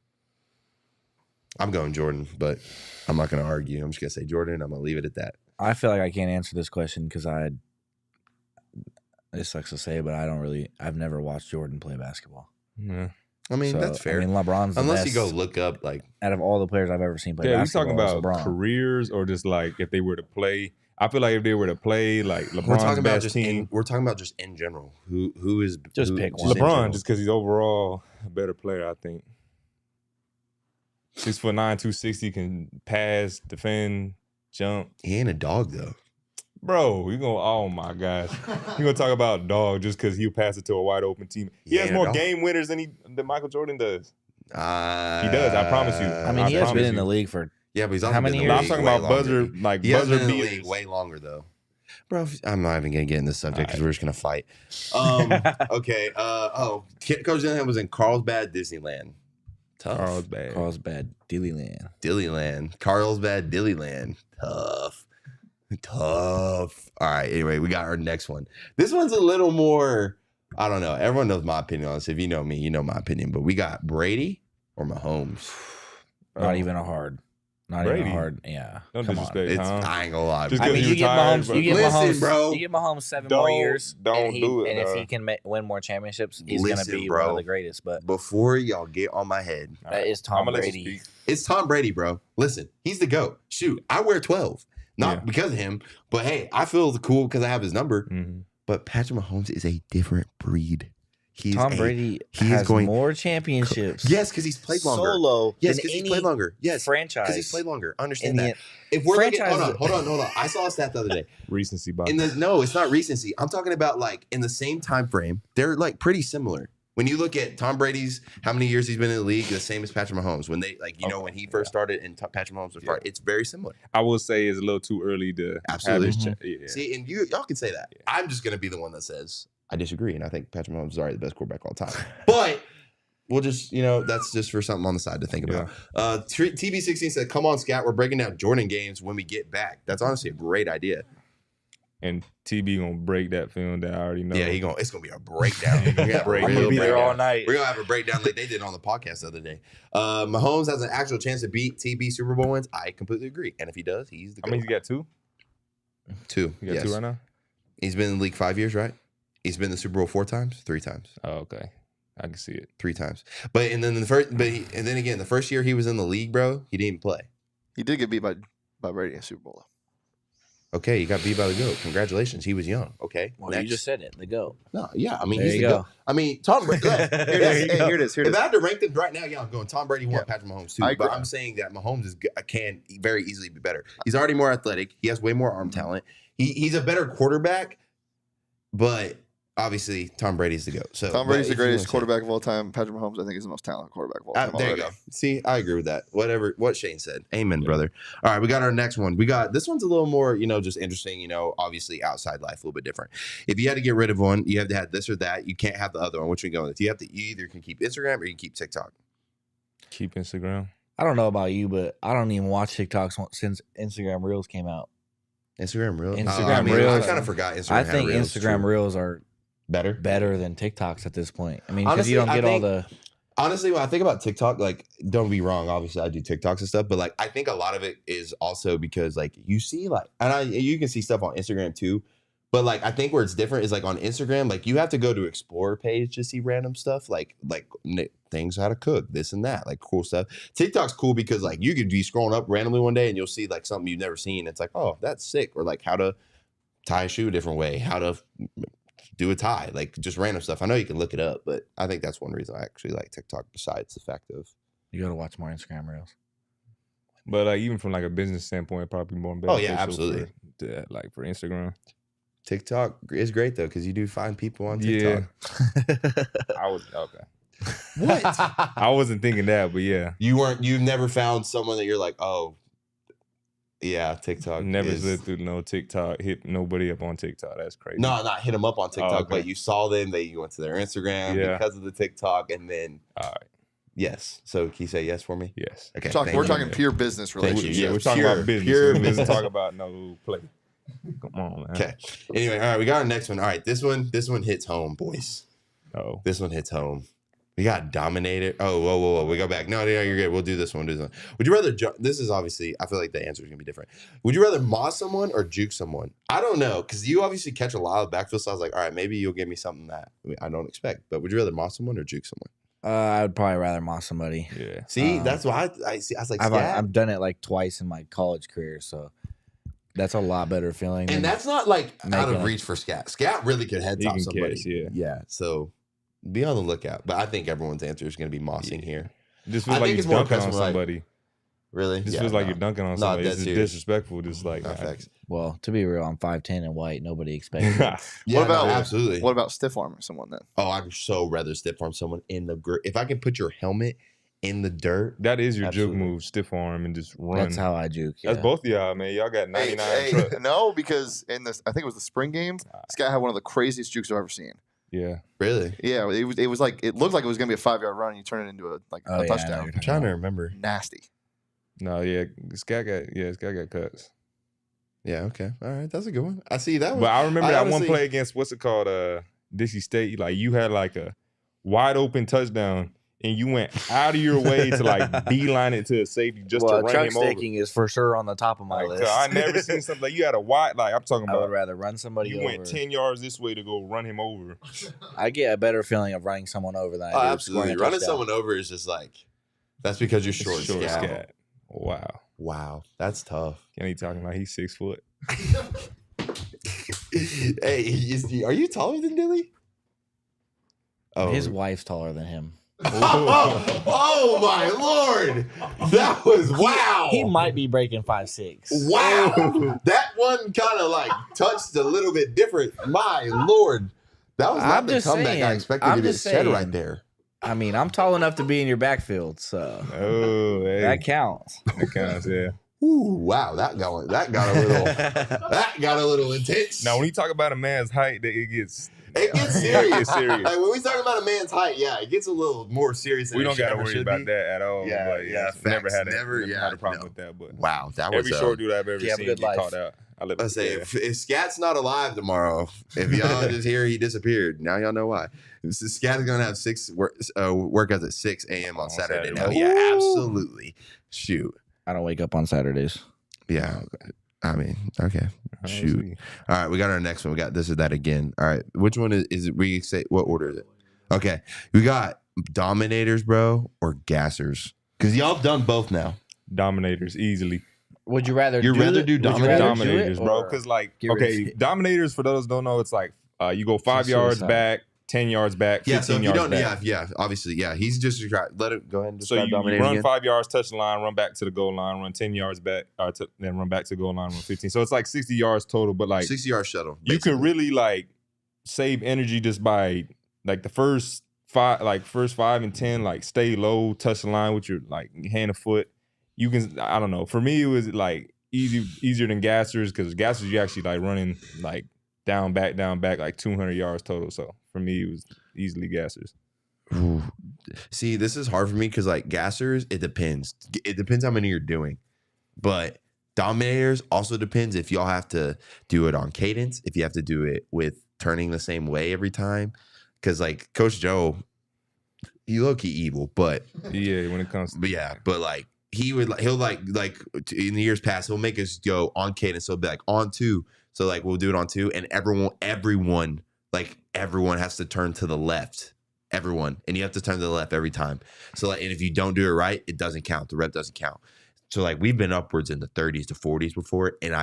I'm going Jordan, but I'm not gonna argue. I'm just gonna say Jordan. I'm gonna leave it at that. I feel like I can't answer this question because it sucks to say, but I've never watched Jordan play basketball. Yeah. I mean, So, that's fair. I mean, LeBron's the Unless best you go look up out of all the players I've ever seen play Yeah, we basketball. talking about it's LeBron. careers or just like if they were to play. I feel like if they were to play like LeBron's we're talking about best just team. we're talking about just in general. Who is Just who, pick one. in LeBron, general. just because he's overall a better player, I think. 6'9", 260, can pass, defend, jump. He ain't a dog though. Bro, oh my gosh. You gonna talk about dog just because he'll pass it to a wide open team. He has ain't a more dog. game winners than Michael Jordan does. He does, I promise you. I mean, I he has been promise in the you. league for Yeah, but he's also How been many in the years? No, I'm league talking way about longer. buzzer, He has buzzer been in the beaters. league way longer though. Bro, I'm not even gonna get in this subject because we're just gonna fight. Okay. Coach Dillingham was in Carlsbad, Disneyland. Tough. Carlsbad, Dillyland. Carlsbad, Dillyland. Tough. All right. Anyway, we got our next one. This one's a little more. I don't know. Everyone knows my opinion on this. If you know me, you know my opinion. But we got Brady or Mahomes. Not even a hard. Yeah. Don't Come on. disrespect, Tom. I ain't gonna lie. Just bro. I mean, Because you he get retired, Mahomes. bro. You get Listen, Mahomes, bro. You get Mahomes 7 more years. Don't do it, And if dog. he can win more championships, he's Listen, gonna be bro. one of the greatest. But Before y'all get on my head, that is Tom I'ma let you Brady. speak. it's Tom Brady, bro. Listen, he's the GOAT. Shoot, I wear 12. Not Yeah. because of him, but hey, I feel cool because I have his number. Mhm. But Patrick Mahomes is a different breed. Tom Brady he is has going- more championships. Yes, because he's played longer. Solo. Yes, than because he's any played longer. Yes, franchise. because he's played longer. I understand In the- that. If we're looking, franchise- hold on. I saw a stat the other day. Recency bias. No, it's not recency. I'm talking about like in the same time frame. They're like pretty similar. When you look at Tom Brady's, how many years he's been in the league, the same as Patrick Mahomes. When they when he first started and Patrick Mahomes was part, it's very similar. I will say it's a little too early to Absolutely. have his yeah. See, and y'all can say that. I'm just gonna be the one that says I disagree, and I think Patrick Mahomes is already the best quarterback of all time. But we'll just, that's just for something on the side to think about. TB16 said, "Come on, Scat, we're breaking down Jordan games when we get back." That's honestly a great idea. And TB gonna break that film that I already know. Yeah, it's gonna be a breakdown. I'm gonna be there all night. We're gonna have a breakdown like they did on the podcast the other day. Mahomes has an actual chance to beat TB Super Bowl wins. I completely agree. And if he does, he's the I mean, he's got two. Two. You got Yes. two right now. He's been in the league 5 years, right? He's been in the Super Bowl 4 times, 3 times. Oh, okay. I can see it. 3 times. But and then the first year he was in the league, bro, he didn't even play. He did get beat by Brady in Super Bowl, though. Okay, he got beat by the GOAT. Congratulations. He was young. Okay. Well, next. you just said it. The GOAT. No, yeah. I mean, There he's you the go. GOAT. I mean, Tom Brady. Look, here it is. Here it If is. I had to rank them right now, I'm going Tom Brady 1, Patrick Mahomes 2. I agree. But I'm saying that Mahomes can very easily be better. He's already more athletic. He has way more arm talent. He's a better quarterback, but obviously Tom Brady's the GOAT. So Tom Brady's the greatest quarterback of all time. Patrick Mahomes, I think, is the most talented quarterback of all time. There you go. See, I agree with that. What Shane said. Amen, brother. All right, we got our next one. This one's a little more, just interesting, obviously outside life, a little bit different. If you had to get rid of one, you have to have this or that. You can't have the other one. Which one going with? You either can keep Instagram or you can keep TikTok. Keep Instagram. I don't know about you, but I don't even watch TikToks since Instagram Reels came out. Instagram Reels? Reels. I kind of forgot Instagram. I think Instagram Reels are better than TikToks at this point. I mean, because you don't get all the. Honestly, when I think about TikTok, don't be wrong. Obviously, I do TikToks and stuff, but I think a lot of it is also because you see you can see stuff on Instagram too. But I think where it's different is on Instagram, you have to go to Explore page to see random stuff, like things how to cook, this and that, cool stuff. TikTok's cool because you could be scrolling up randomly one day and you'll see something you've never seen. It's oh, that's sick, or how to tie a shoe a different way, how to do a tie, just random stuff. I know you can look it up, but I think that's one reason I actually like TikTok besides the fact of you got to watch more Instagram Reels. But even from a business standpoint, probably more beneficial. Oh yeah, absolutely. For Instagram. TikTok is great though because you do find people on TikTok. Yeah. What? I wasn't thinking that, but yeah. You've never found someone that you're oh, yeah, TikTok. Never slid through no TikTok, hit nobody up on TikTok. That's crazy. No, not hit them up on TikTok, but you saw them, you went to their Instagram because of the TikTok, and then all right. Yes. So can you say yes for me? Yes. Okay. We're talking pure business relationships. Yeah, we're talking about business. Pure business. Talk about no play. Come on, man. Okay. Anyway, all right, we got our next one. All right, this one hits home, boys. Oh, this one hits home. We got dominated. Oh, whoa. We go back. No, you're good. We'll do this one. Would you rather? This is obviously. I feel like the answer is gonna be different. Would you rather moss someone or juke someone? I don't know, because you obviously catch a lot of backfield. So I was all right, maybe you'll give me something that I don't expect. But would you rather moss someone or juke someone? I would probably rather moss somebody. Yeah. See, that's why I see. I was I've done it twice in my college career, so. That's a lot better feeling. And that's not out of reach for Scat. Scat really could head top somebody. Catch, yeah. So be on the lookout. But I think everyone's answer is going to be mossing here. This feels like you're dunking on somebody. Really? This feels like you're dunking on somebody. This is disrespectful. Just well, to be real, I'm 5'10" and white. Nobody expects it. Absolutely. What about stiff arming someone then? Oh, I'd so rather stiff arm someone in the group. If I can put your helmet in the dirt. That is your juke move, stiff arm and just run. That's how I juke. Yeah. That's both of y'all, man. Y'all got 99 No, because in this, I think it was the spring game, this guy had one of the craziest jukes I've ever seen. Yeah. Really? Yeah, it was it looked like it was gonna be a 5-yard run and you turn it into a touchdown. I'm trying to remember. Nasty. No, yeah. Scott got cuts. Yeah, okay. All right. That's a good one. I see that one. But I remember that one play against what's it called? DC State. You had a wide open touchdown. And you went out of your way to beeline it to a safety just to run him over. Truck staking is for sure on the top of my list. I never seen something you had a wide I'm talking about. I would rather run somebody over. You went 10 yards this way to go run him over. I get a better feeling of running someone over than I do absolutely. Running someone over is just that's because you're short. Scat. Wow, that's tough. Kenny talking like he's 6 foot. Hey, are you taller than Dilly? Oh, his wife's taller than him. Oh my Lord! That was wow. He might be breaking 5'6". Wow, that one kind of touched a little bit different. My Lord, that was not the comeback I expected to get shed right there. I mean, I'm tall enough to be in your backfield, so that counts. That counts, yeah. Ooh, wow, that got a little intense. Now, when you talk about a man's height, it gets serious. When we talk about a man's height, it gets a little more serious. We don't got to worry about that at all. Yeah, never had a problem with that. But wow, that was every short dude I've ever seen get caught out. I say if Scat's not alive tomorrow, if y'all just hear he disappeared, now y'all know why. Scat's gonna have 6 workouts at 6 a.m. on Saturday. Now, yeah, absolutely. Shoot. I don't wake up on Saturdays. Yeah. I mean, okay. Shoot. All right, we got our next one. We got this or that again. All right. Which one is it? We say what order is it? Okay. We got dominators, bro, or gassers. Because y'all have done both now. Dominators, easily. Would you rather do dominators, bro? Because dominators, for those who don't know, it's you go 5 yards back, 10 yards back, 15 yards back. Yeah, obviously, yeah. He's just let it go ahead and describe dominating. So you run 5 yards, touch the line, run back to the goal line, run 10 yards back, then run back to the goal line, run 15. So it's 60 yards total, but 60-yard shuttle. Basically. You can really save energy just by like the first 5 and 10, like stay low, touch the line with your like hand or foot. You can, I don't know. For me, it was like easier than gassers, because gassers you actually like running like down back like 200 yards total. So for me, it was easily gassers. Ooh. See, this is hard for me because like gassers, it depends. It depends how many you're doing, but dominators also depends if y'all have to do it on cadence, if you have to do it with turning the same way every time. Because like Coach Joe, he low-key evil, but yeah, when it comes to but like he'll like in the years past, he'll make us go on cadence. So he'll be like on 2. So like we'll do it on 2, and everyone has to turn to the left. Everyone, and you have to turn to the left every time. So like, and if you don't do it right, it doesn't count. The rep doesn't count. So like we've been upwards in the 30s to 40s before, and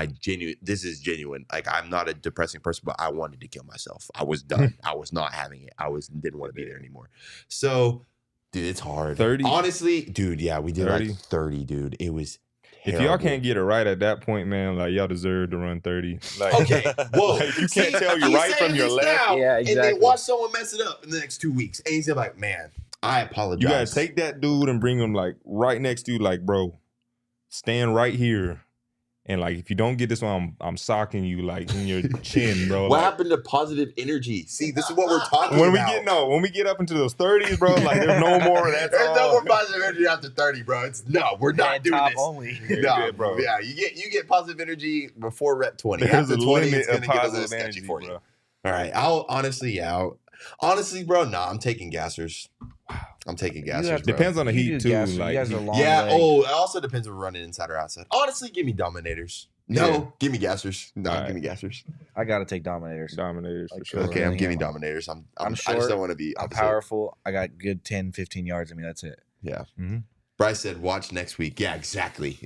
this is genuine. Like I'm not a depressing person, but I wanted to kill myself. I was done. I was not having it. Didn't want to be there anymore. So, dude, it's hard. 30? Honestly, dude, yeah, we did 30? Like 30, dude. It was terrible. If y'all can't get it right at that point, man, like y'all deserve to run 30. Like, okay, whoa, like, you can't tell your right from your left. Now, yeah, exactly. And then watch someone mess it up in the next 2 weeks, and he's like, man, I apologize. You gotta take that dude and bring him like right next to you, like, bro, stand right here. And like, if you don't get this one, I'm socking you like in your chin, bro. What like, happened to positive energy? See, this is what we're talking about. When we get up into those 30s, bro, like there's no more. There's no more positive energy after 30, bro. We're not doing this. Only. No, bro. Yeah, you get positive energy before rep 20. There's after a 20, limit it's gonna of get a positive little sketchy energy for you. Bro. All right, honestly, bro. Nah, I'm taking gassers. I'm taking gassers. Depends on the heat too. Like, it also depends if we're running inside or outside. Honestly, give me dominators. No, give me gassers. No, give me gassers. I gotta take dominators. Dominators for sure. Okay, I'm giving dominators. I'm short, I just don't want to be. I'm powerful. I got good 10, 15 yards in me. That's it. Yeah. Mm-hmm. Bryce said, "Watch next week." Yeah, exactly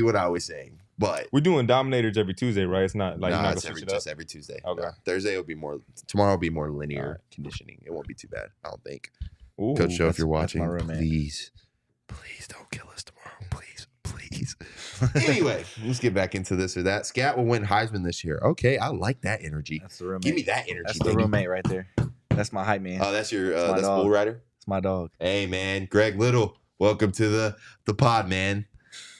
what I was saying. But we're doing dominators every Tuesday, right? It's not like it's every Tuesday. Okay. No, Thursday will be more. Tomorrow will be more linear conditioning. It won't be too bad. I don't think. Ooh, Coach Joe, if you're watching, please don't kill us tomorrow. Please. Anyway, let's get back into this or that. Scat will win Heisman this year. Okay, I like that energy. That's the roommate. Give me that energy. That's the roommate right there. That's my hype man. Oh, that's your that's Bull Rider? It's my dog. Hey man, Greg Little, welcome to the pod, man.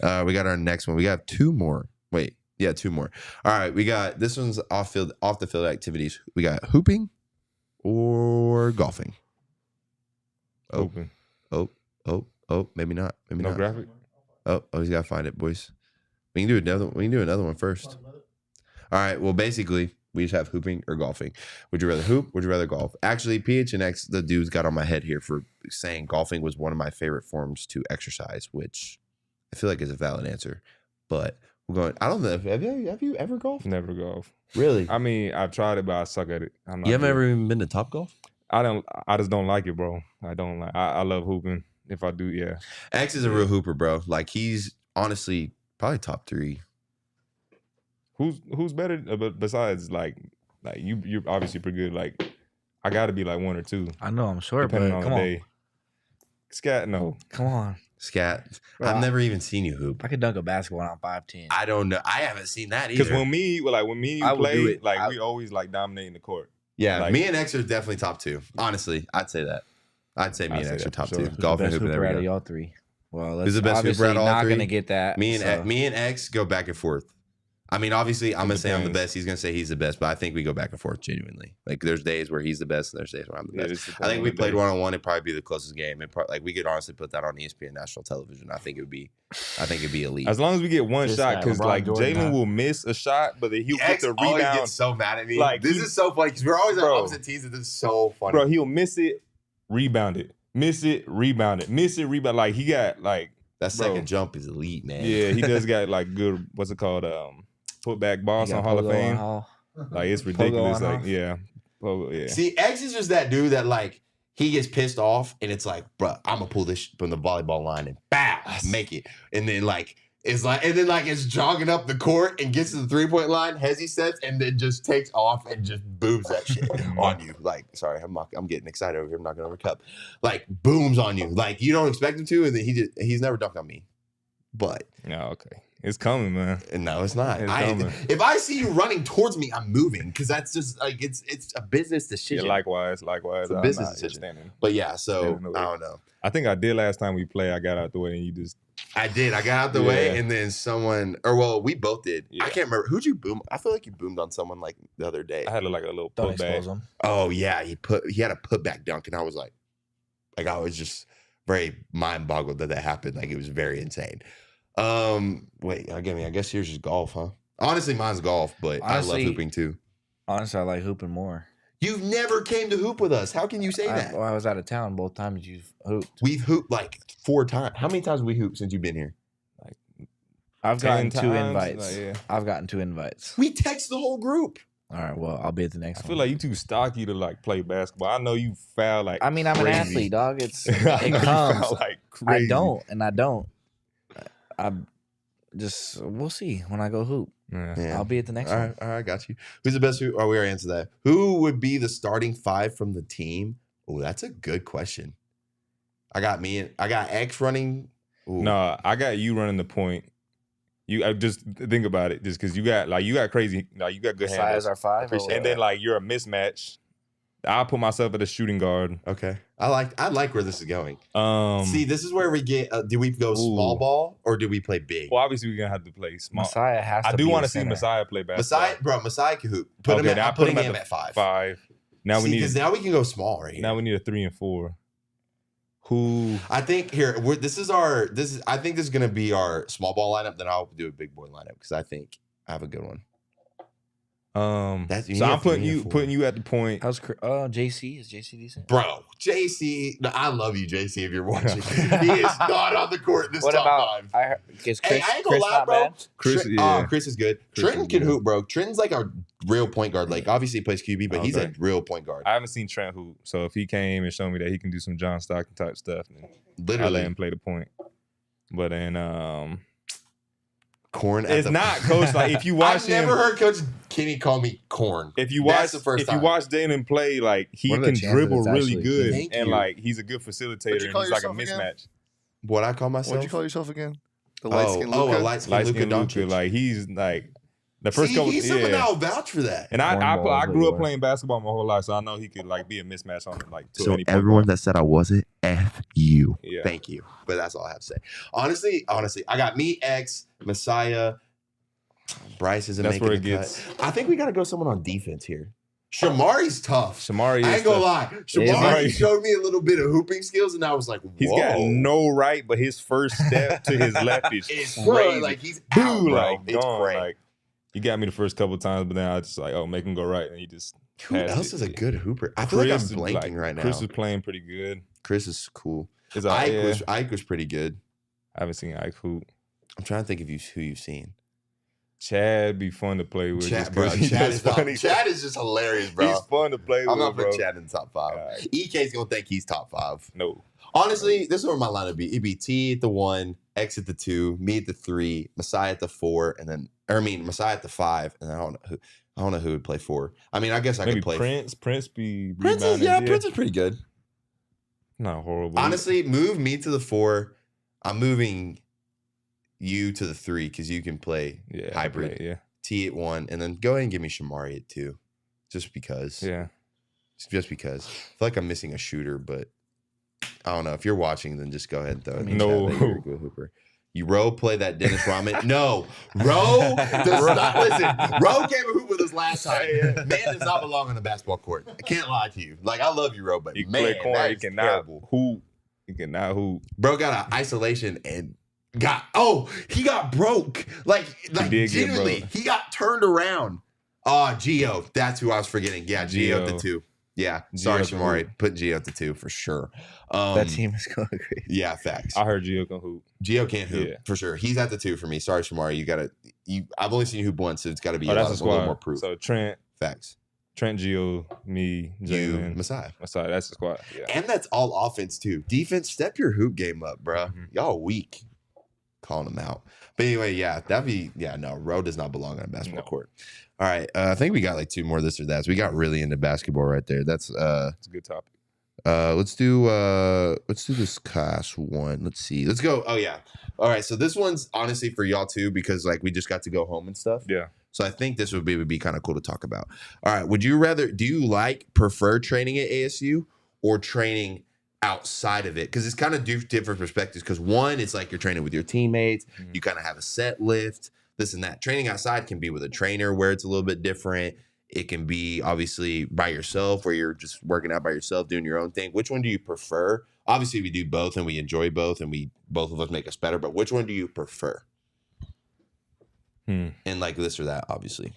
We got our next one. We got 2 more. Wait, yeah, 2 more. All right, we got this one's off the field activities. We got hooping or golfing. Hooping. Oh, maybe not. Maybe no not. Graphic. Oh, he's got to find it, boys. We can do another one first. All right. Well, basically, we just have hooping or golfing. Would you rather hoop? Would you rather golf? Actually, PHNX, the dudes got on my head here for saying golfing was one of my favorite forms to exercise, which I feel like is a valid answer. But we're going. I don't know. Have you ever golfed? Never golf. Really? I mean, I've tried it, but I suck at it. You haven't ever even been to Top Golf? I just don't like it, bro. I don't like. I love hooping. If I do, yeah. X is a real hooper, bro. Like he's honestly probably top 3. Who's better besides like you're obviously pretty good. Like I got to be like 1 or 2. I know, I'm sure, depending but on come the on. day. Scat, no. Come on. Scat. Bro, I've never even seen you hoop. I could dunk a basketball and I'm 5'10". I don't know. I haven't seen that either. Because when me and you play, like we always like dominating the court. Yeah, like, me and X are definitely top 2. Honestly, I'd say that. I'd say me and X are top 2. Golf and hooping. Out of y'all 3. Well, who's the best hooper out of all 3? Not gonna get that. Me and X go back and forth. I mean, obviously, I'm gonna say I'm the best. He's gonna say he's the best, but I think we go back and forth genuinely. Like, there's days where he's the best, and there's days where I'm the best. I think we played 1-on-1. It'd probably be the closest game. Like, we could honestly put that on ESPN national television. I think it'd be elite. As long as we get one shot, because like Jalin will miss a shot, but he'll get the rebound. He gets so mad at me. Like, this is so funny because we're always on opposite teams, and this is so funny. Bro, he'll miss it, rebound it, miss it, rebound it, miss it, rebound. Like he got like that second jump is elite, man. Yeah, he does got like good. What's it called? Putback boss on Hall of Fame. Like it's ridiculous. Like yeah. See, X is just that dude that like he gets pissed off and it's like, bro, I'm gonna pull this from the volleyball line and bow, make it. And then like it's jogging up the court and gets to the 3-point line, Hezzy sets, and then just takes off and just booms that shit on you. Like, sorry, I'm getting excited over here. I'm knocking over a cup. Like booms on you. Like you don't expect him to, and then he's never dunked on me. But no, okay, it's coming, man. No, it's not. It's coming. If I see you running towards me, I'm moving because that's just like it's a business decision. Yeah, likewise. It's a business decision. But yeah, so I don't know. I think I did last time we played. I got out the way and you just. I did. I got out the way and then we both did. Yeah. I can't remember. Who'd you boom? I feel like you boomed on someone like the other day. I had like a little putback. Oh yeah, he had a putback dunk and I was like I was just very mind boggled that happened. Like it was very insane. Wait, I guess yours is golf, huh? Honestly, mine's golf, but I love hooping too. Honestly, I like hooping more. You've never came to hoop with us. How can you say that? Well, I was out of town both times you've hooped. We've hooped like 4 times. How many times have we hooped since you've been here? Like I've gotten 2 invites. I've gotten 2 invites. We text the whole group. All right, well, I'll be at the next one. I feel like you too stocky to like play basketball. I know you foul like I mean, I'm crazy. An athlete, dog. It comes. Like crazy. I don't. We'll see when I go hoop. Yeah. I'll be at the next one. All right, got you. Who's the best? We already answered that. Who would be the starting 5 from the team? Oh, that's a good question. I got X running. Ooh. No, I got you running the point. I just think about it, just because you got crazy, like you got good handles. Size are 5, and then like you're a mismatch. I'll put myself at a shooting guard. Okay, I like where this is going. See, this is where we get. Do we go small ball or do we play big? Well, obviously we're gonna have to play small. Messiah has to. I do want to see Messiah play basketball. Messiah can hoop. I'm putting him at 5. 5. Now we can go small right here. Now we need a 3 and 4. Who I think here I think this is gonna be our small ball lineup. Then I'll do a big boy lineup because I think I have a good one. So I'm putting you at the point. How's JC? Is JC decent? Bro, JC, I love you, JC, if you're watching. He is not on the court this top 5. Is I ain't gonna lie, bro. Chris is good. Trenton can hoop, bro. Trenton's like a real point guard. Like, obviously he plays QB, but he's a real point guard. I haven't seen Trent hoop. So if he came and showed me that he can do some John Stockton type stuff, then literally I'll let him play the point. But then Corn. It's not Coach. Like if you watch I've never heard Coach Kenny call me Corn. If you watch Jalen play, like he can dribble really good, and like he's a good facilitator. And he's like a mismatch. What I call myself? What'd you call yourself again? The light skin Luka. Light skin Luka. Like he's like the first couple. He's someone I'll vouch for that. And I grew up playing basketball my whole life, so I know he could like be a mismatch on like. So everyone that said I wasn't, F you. Yeah. Thank you. But that's all I have to say. Honestly, I got me, X, Messiah. Bryce isn't making the cut. I think we got to go someone on defense here. Shamari's tough. I ain't gonna lie. Shamari showed me a little bit of hooping skills, and I was like, whoa. He's got no right, but his first step to his left is crazy. Like he's out, bro. Like, it's great. Like, he got me the first couple of times, but then I just like, make him go right, and he just. Who else is a good hooper? I feel like I'm blanking right now. Chris is playing pretty good. Chris is cool. Ike was pretty good. I haven't seen Ike hoop. I'm trying to think of who you've seen. Chad be fun to play with. Chad is just hilarious, bro. He's fun to play with. I'm gonna put Chad in the top 5. Right. EK's gonna think he's top 5. No. Honestly, this is where my lineup be. It'd be T at the 1, X at the 2, me at the 3, Messiah at the 4, Messiah at the 5, and I don't know who would play 4. I mean, I guess I could play Prince. Prince Prince is pretty good. Not horrible. Honestly, move me to the 4. I'm moving you to the 3 because you can play hybrid. T at 1, and then go ahead and give me Shamari at 2, just because. Yeah, just because. I feel like I'm missing a shooter, but I don't know. If you're watching, then just go ahead and throw it. No, you're a good hooper. You play that Dennis Rodman. No, Ro does not listen. Ro came and hoop with us last time. Man does not belong on the basketball court. I can't lie to you. Like, I love you, Ro, but man, that is terrible. He cannot hoop. Bro got an isolation and he got broke. Like genuinely, he got turned around. Gio, that's who I was forgetting. Yeah, Gio at the 2. Yeah, sorry, Shamari. Put Gio at the 2 for sure. That team is going crazy. Yeah, facts. I heard Gio can hoop. Gio can't hoop for sure. He's at the 2 for me. Sorry, Shamari. I've only seen you hoop once, so it's got to be a little more proof. So Trent, Gio, me, Jalin, Messiah. That's the squad. Yeah. And that's all offense too. Defense, step your hoop game up, bro. Mm-hmm. Y'all weak. Calling them out. But anyway, Ro does not belong on a basketball court. All right. I think we got like 2 more this or that. So we got really into basketball right there. That's a good topic. Let's do this class one. Let's see. Let's go. Oh yeah. All right. So this one's honestly for y'all too, because like we just got to go home and stuff. Yeah. So I think this would be kind of cool to talk about. All right. Do you prefer training at ASU or training outside of it? Because it's kind of different perspectives. Because one, it's like you're training with your teammates. Mm-hmm. You kind of have a set lift, this and that. Training outside can be with a trainer where it's a little bit different. It can be obviously by yourself where you're just working out by yourself, doing your own thing. Which one do you prefer? Obviously, we do both and we enjoy both and both of us make us better. But which one do you prefer? And like this or that, obviously.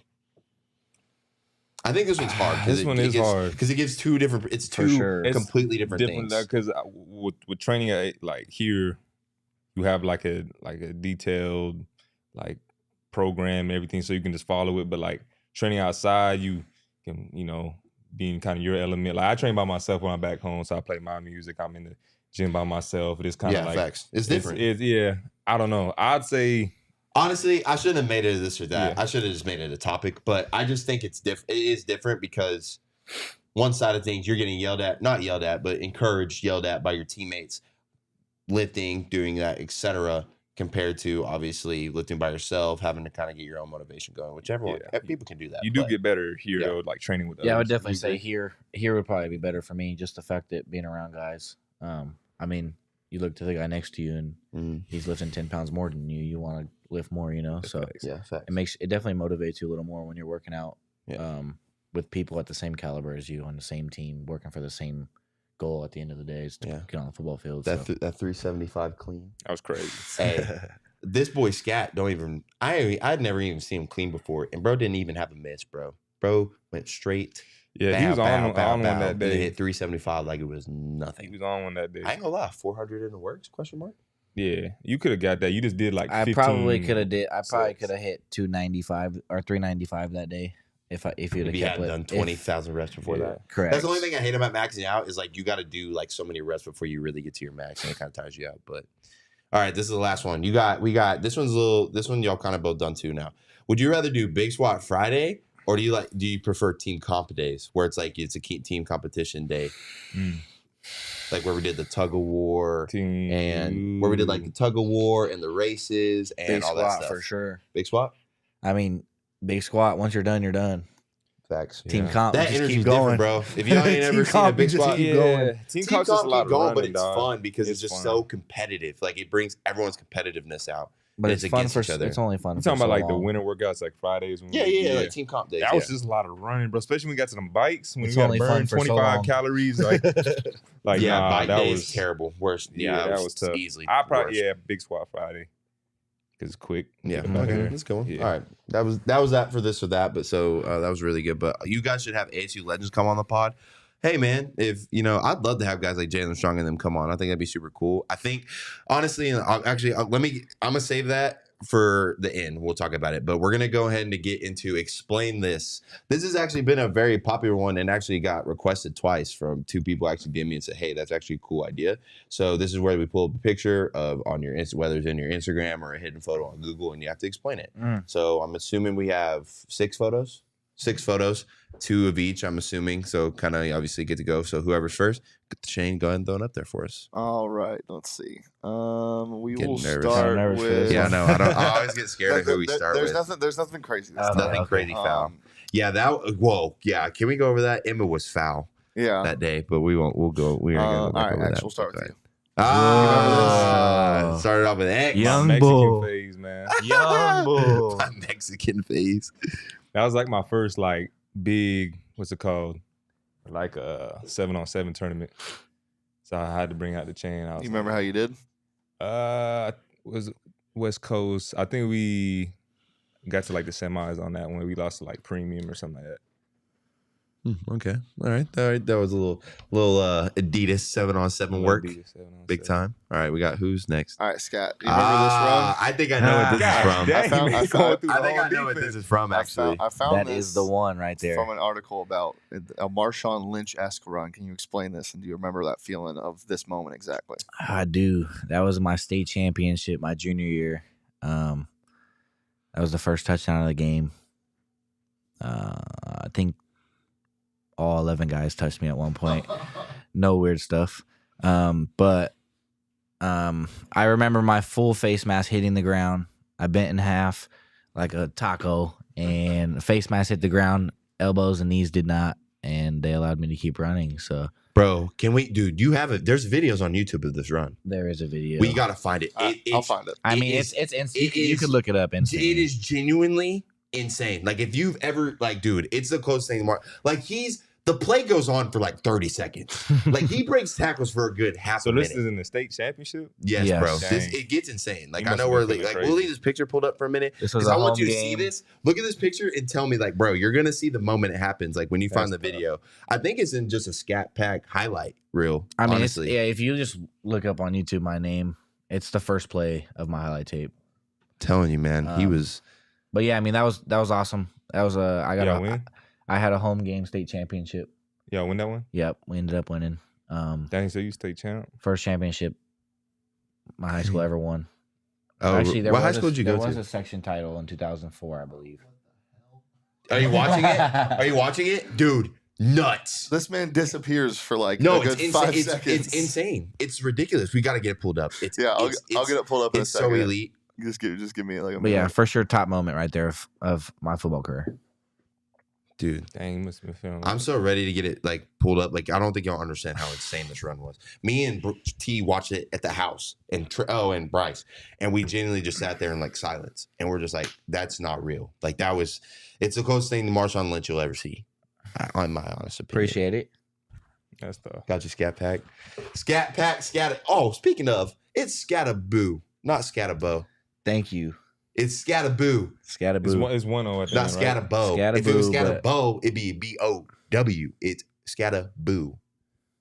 I think this one's hard. This one is hard. Because it gives two different, it's two completely different things. Because with training like here, you have like a detailed like program and everything so you can just follow it. But like, training outside, you can, be in kind of your element. Like I train by myself when I'm back home, so I play my music. I'm in the gym by myself. It's kind of like facts. It's different. Yeah, I don't know. I'd say honestly, I shouldn't have made it this or that. Yeah. I should have just made it a topic. But I just think it's different. It is different because one side of things you're getting not yelled at, but encouraged, yelled at by your teammates, lifting, doing that, etc. Compared to obviously lifting by yourself, having to kind of get your own motivation going, which people can do that. You do get better here though, like training with others. Yeah, I would definitely say here would probably be better for me. Just the fact that being around guys. I mean, you look to the guy next to you and he's lifting 10 pounds more than you. You want to lift more, So it definitely motivates you a little more when you're working out with people at the same caliber as you on the same team, working for the same goal at the end of the day is to get on the football field. That 375 clean. That was crazy. Hey, this boy Scat I'd never even seen him clean before, and bro didn't even have a miss, bro. Bro went straight. Yeah, he was on one that day. He hit 375 like it was nothing. He was on one that day. I ain't gonna lie, 400 in the works? ? Yeah, you could have got that. You just did like 15. I probably could have hit 295 or 395 that day. If you'd have kept done 20,000 reps before that. Correct. That's the only thing I hate about maxing out is like you got to do like so many reps before you really get to your max, and it kind of tires you out. But all right, this is the last one. We got this one y'all kind of both done too now. Would you rather do Big Squat Friday or do you prefer team comp days where it's like it's a team competition day? Like where we did the tug of war and where we did like the tug of war and the races and Big all that stuff. For sure. Big squat? I mean, big squat, once you're done, you're done. Facts. Team comp, that just energy's keep going, different, bro. If you ain't ever seen a big squat, keep going. Team comp's just a lot of running, but it's dog. fun because it's just so competitive. Like it brings everyone's competitiveness out. But it's fun against each other. It's only fun. I'm talking about like the winter workouts, like Fridays. When like team comp days. That was just a lot of running, bro. Especially when we got to them bikes, when it's we got to burn 25 calories. Like bike that days was terrible. Worst. Yeah, that was tough. Easily. I probably Big Squat Friday because it's quick. Yeah, okay, let's go. Yeah. All right, that was that for this or that. But so that was really good. But you guys should have ASU legends come on the pod. Hey man, if I'd love to have guys like Jalin Strong and them come on. I think that'd be super cool. I think honestly, and I'm gonna save that for the end. We'll talk about it, but we're gonna go ahead and get into explain this. This has actually been a very popular one and actually got requested twice from two people. Actually DM me and said, "Hey, that's actually a cool idea." So this is where we pull up a picture of on your whether it's in your Instagram or a hidden photo on Google, and you have to explain it. So I'm assuming we have 6 photos. 6 photos, 2 of each, I'm assuming. So kind of obviously get to go. So whoever's first, Shane, go ahead and throw it up there for us. All right, let's see. We Getting will nervous. start with. Yeah, no, I always get scared of who we start with. There's nothing crazy. Nothing crazy foul. Can we go over that? Emma was foul. Yeah. That day, but we won't. We'll go. We are going to go over that. We'll start with you. Started off with X. Young Mexican bull. phase, man. Young bull. My Mexican phase. That was like my first like big, what's it called? Like a 7-on-7 tournament. So I had to bring out the chain. You remember how you did? Was West Coast. I think we got to like the semis on that one. We lost to like premium or something like that. Okay. All right. That was a little Adidas 7-on-7 work. Big time. All right. We got who's next? All right, Scat. Do you remember this run? I think I know what this is from. I think I know what this is from, actually. I found that this is the one right there. From an article about a Marshawn Lynch-esque run. Can you explain this? And do you remember that feeling of this moment exactly? I do. That was my state championship my junior year. That was the first touchdown of the game. I think all 11 guys touched me at one point. no weird stuff. But I remember my full face mask hitting the ground. I bent in half like a taco, and the face mask hit the ground. Elbows and knees did not, and they allowed me to keep running. So, Bro, can we, dude? You have it. There's videos on YouTube of this run. there is a video. We gotta find it. I'll find it. I mean, is- it's it you is- could look it up. Insane. It is genuinely insane. Like if you've ever, like, dude, it's the closest thing to Mark. Like the play goes on for like 30 seconds. Like he breaks tackles for a good half So a this minute. is in the state championship? Yes, Yes. bro. Dang. It gets insane. Like You I must know have we're been feeling like crazy. we'll leave this picture pulled up for a minute This was because a I want home you to see game. this. Look at this picture and tell me, like, bro, you're gonna see the moment it happens. Like when you find the That's tough. video. I think it's in just a Scat Pack highlight reel. I mean, honestly, if you just look up on YouTube my name, it's the first play of my highlight tape. telling you, man, he Um, was. But yeah, I mean that was awesome. That was Win? I had a home game state championship. Y'all win that one? Yep, we ended up winning. Dang, so you state champ? First championship my high school ever won. Oh, Actually, there what high was school did you go there was to? a section title in 2004, I believe. Are you watching it? Are you watching it, dude? Nuts. This man disappears for like No, a good it's 5 insane. seconds. It's insane. It's ridiculous. We got to get it pulled up. It's I'll get it pulled up in a It's second. so elite. Just give me like a But yeah, minute. for sure, top moment right there of my football career. Dude, Dang, you must have been feeling I'm so ready to get it like pulled up. Like I don't think y'all understand how insane this run was. Me and T watched it at the house, and and Bryce, and we genuinely just sat there in like silence, and we're just like, "That's not real." Like it's the closest thing to Marshawn Lynch you'll ever see, on my honest opinion. Appreciate it. That's tough. Got you, Scat Pack, Scat. Oh, speaking of, it's Skattebo, not Skattebo. Thank you, It's Skattebo, Skattebo. It's 1-0 at the not end, right? Skattebo. If it was Skattebo, Skattebo, it'd be BOW. It's Skattebo.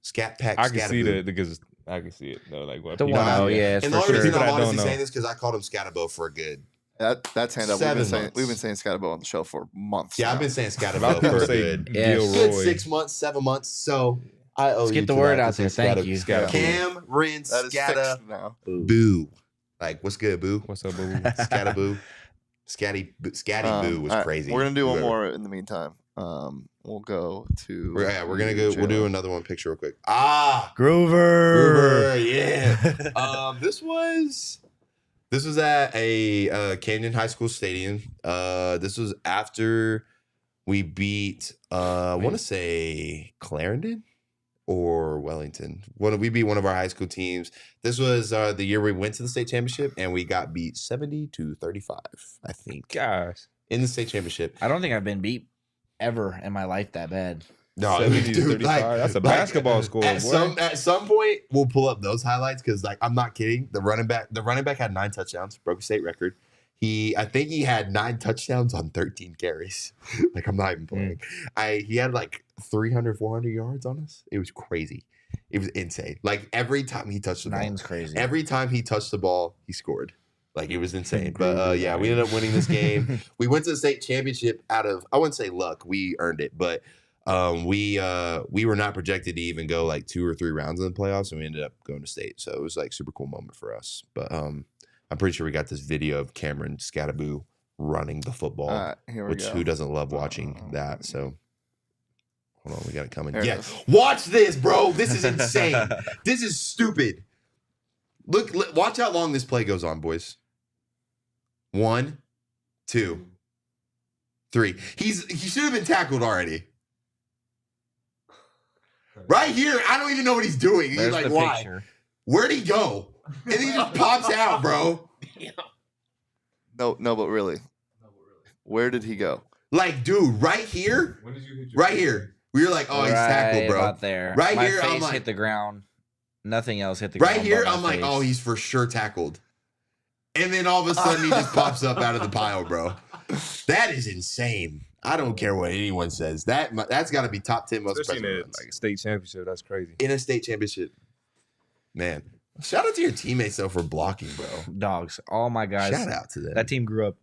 Scat Pack. I can see Skattebo. that because I can see it though. Like what The people- 1-0, yeah, it's And for the only sure. reason But I'm I don't honestly know. saying this because I called him Skattebo for a good. That's hand up. 7 months. We've been saying Skattebo on the show for months. Yeah, now. I've been saying A lot Skattebo of people for a say good, Yeah. Gilroy. good 6 months, 7 months. So I owe Let's you get the to word that out to there. say Thank you. Skattebo. Cameron That is Skatta fixed now. Boo. Like, what's good, Boo? What's up, boo? Skattebo. Scatty Boo was all right, crazy. We're gonna do one Whoever. more in the meantime. We'll go to. We're gonna go. We'll do another one picture real quick. Groover. Yeah. This was at a Canyon High School stadium. This was after we beat I want to say Clarendon or Wellington. We beat one of our high school teams. This was the year we went to the state championship and we got beat 70-35, I think, Gosh. in the state championship. I don't think I've been beat ever in my life that bad. No, 70 to dude, 35. That's a basketball score, At boy. some point, we'll pull up those highlights because, like, I'm not kidding. The running back had 9 touchdowns, broke a state record. I think he had 9 touchdowns on 13 carries. Like, I'm not even playing. He had like 300, 400 yards on us. It was crazy. It was insane. Like every time he touched the ball, 9's crazy. every time he touched the ball, he scored. Like it was insane. Crazy, But yeah, we ended up winning this game. We went to the state championship out of, I wouldn't say luck, we earned it, but we were not projected to even go like 2 or 3 rounds in the playoffs, and we ended up going to state. So it was like super cool moment for us. But I'm pretty sure we got this video of Cameron Skattebo running the football, Here we which go. who doesn't love watching that? So hold on, we got it coming. There it Yeah, is. watch this, bro. This is insane. This is stupid. Look, watch how long this play goes on, boys. 1, 2, 3. He should have been tackled already. Right here, I don't even know what he's doing. He's There's like, the why? picture. Where'd he go? And he just pops out, bro. No, but really, where did he go? Like, dude, right here, When did you hit your right here. We were like, oh, he's tackled, bro. About there. Right My here, I'm face like- hit the ground. Nothing else hit the ground. Right here, but my I'm like, face. oh, he's for sure tackled. And then all of a sudden, he just pops up out of the pile, bro. That is insane. I don't care what anyone says. That's got to be top 10 most Especially special in runs. a like, state championship. That's crazy. In a state championship. Man, shout out to your teammates, though, for blocking, bro. dogs. All my guys. Shout out to them. That team grew up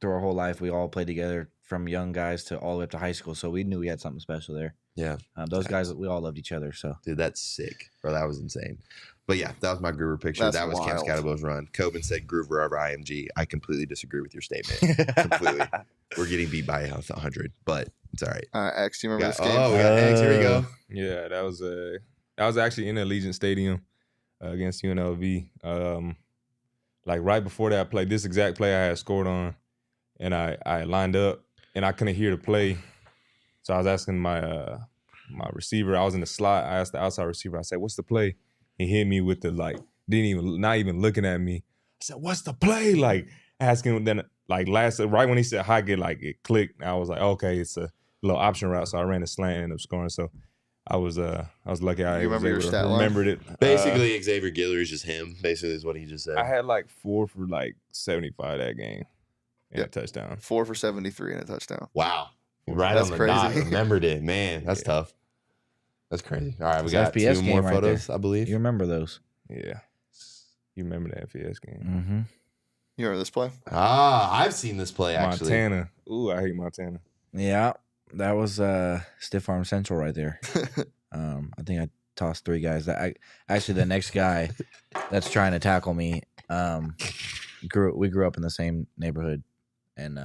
through our whole life. We all played together from young guys to all the way up to high school. So we knew we had something special there. Yeah. Those guys, we all loved each other. So Dude, that's sick, bro. That was insane. But yeah, that was my Groover picture. That's that was Cam wild. Skattebo's run. Coben said Groover over IMG. I completely disagree with your statement. Completely. We're getting beat by 100. But It's all right. X, do you remember this game? Oh, we got X. Here we go. Yeah, that was actually in Allegiant Stadium against UNLV. Like right before that play, this exact play I had scored on, and I lined up and I couldn't hear the play, so I was asking my my receiver. I was in the slot. I asked the outside receiver. I said, "What's the play?" He hit me with the not even looking at me. I said, "What's the play?" Like asking. Then right when he said high get, like it clicked. I was like, okay, it's a little option route. So I ran a slant and ended up scoring. So I was lucky. I remember your stat line? remembered it. Basically, Xavier Guillory is just him. Basically, is what he just said. I had like 4 for like 75 that game and a touchdown. 4 for 73 and a touchdown. Wow. Right That's on the crazy. dot. Remembered it. Man, that's tough. That's crazy. All right, we It's got FPS 2 more game right photos, there. I believe. You remember those? Yeah. You remember that FES game? Mm-hmm. You remember this play? I've seen this play, actually. Montana. Ooh, I hate Montana. Yeah, that was Stiff Arm Central right there. I think I tossed 3 guys. Actually, the next guy that's trying to tackle me, we grew up in the same neighborhood, and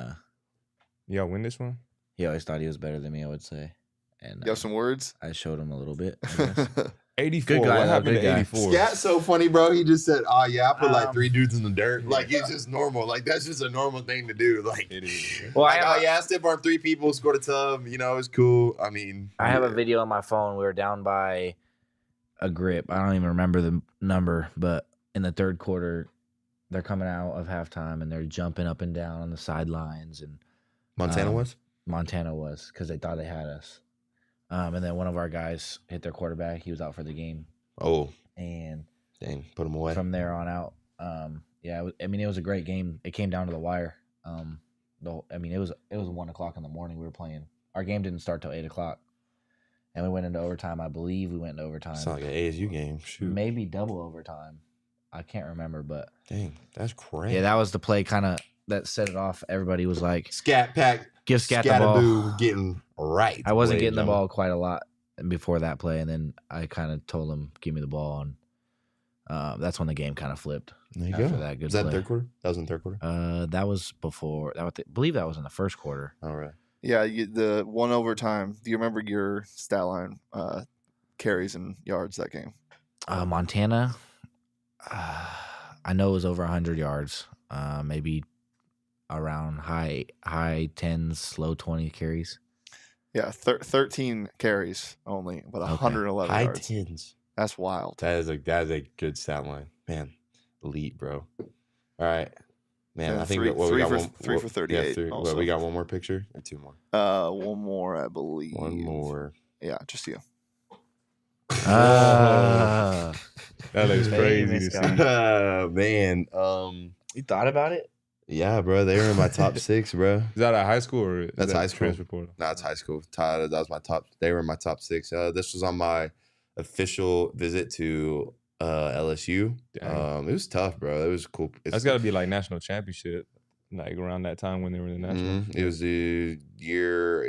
Y'all win this one? he always thought he was better than me, I would say. And You have some words? I showed him a little bit. I guess. 84. Good guy, What though, happened good to guy. 84? Scat's so funny, bro. He just said, "Oh yeah, I put like 3 dudes in the dirt." Yeah. Like it's just normal. Like that's just a normal thing to do. Like, It is. Well, like, oh yeah, I stiff arm 3 people, scored a tub. You know, it's cool. I mean, I have a video on my phone. We were down by a grip. I don't even remember the number, but in the third quarter, they're coming out of halftime and they're jumping up and down on the sidelines. And Montana was. Montana was because they thought they had us. And then one of our guys hit their quarterback. He was out for the game. Oh, And dang, put him away. from there on out, it was a great game. It came down to the wire. It was 1 o'clock in the morning. We were playing. Our game didn't start till 8 o'clock, and we went into overtime. I believe we went into overtime. It's not like an ASU game. Shoot, Maybe double overtime. I can't remember, but dang, that's crazy. yeah, that was the play kind of that set it off. Everybody was like, Scat Pack. "Give Scat the ball." Skattebo getting right. I wasn't ladies getting the and ball quite a lot before that play, and then I kind of told him, "Give me the ball," and that's when the game kind of flipped. There you after go. that good Was that play. third quarter? That was in third quarter. That was before. I believe that was in the first quarter. All right. Yeah, the 1 overtime. Do you remember your stat line, carries and yards that game? Montana, I know it was over 100 yards. Maybe around high 10s, low 20 carries. Yeah, 13 carries only, but 111 High yards. 10s. That's wild. That is a good stat line, man. Elite, bro. All right, man. And I think three- we got three for- one. three for 38 Yeah, also. we got one more picture or 2 more. One more, I believe. One more. Yeah, just you. Ah. That looks crazy to Famous see. guy. Man. You thought about it? Yeah, bro. They were in my top 6, bro. Is that at high school or is That's that high school. transfer portal? No, it's high school. That was my top. They were in my top 6. This was on my official visit to LSU. Dang. It was tough, bro. It was cool. That's got to be like national championship, like around that time when they were in the national. It was the year.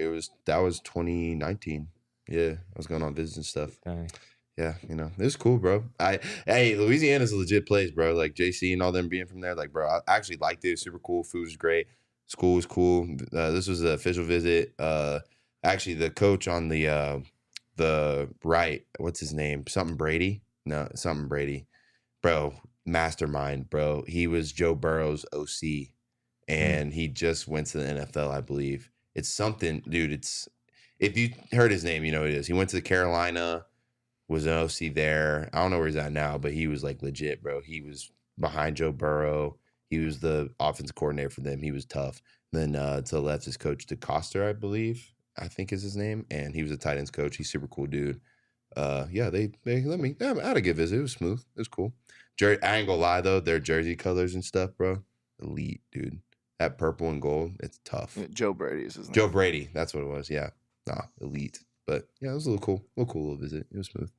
That was 2019. Yeah, I was going on visits and stuff. Dang. Yeah, it was cool, bro. Hey, Louisiana's a legit place, bro. Like JC and all them being from there, like, bro, I actually liked it. Super cool. Food was great. School was cool. This was the official visit. Actually, the coach on the right, what's his name? Something Brady. Bro, mastermind, bro. He was Joe Burrow's OC, and he just went to the NFL, I believe. It's something, dude. If you heard his name, you know who it is. He went to Carolina. Was an OC there. I don't know where he's at now, but he was like legit, bro. He was behind Joe Burrow. He was the offensive coordinator for them. He was tough. Then to the left is Coach DeCoster, I believe. I think is his name. And he was a tight ends coach. He's super cool dude. Yeah, they let me. I had a good visit. It was smooth. It was cool. I ain't gonna lie though, their jersey colors and stuff, bro. Elite, dude. That purple and gold, it's tough. Joe Brady is his name. Joe Brady, that's what it was. Yeah, elite. But yeah, it was a little cool little visit. It was smooth.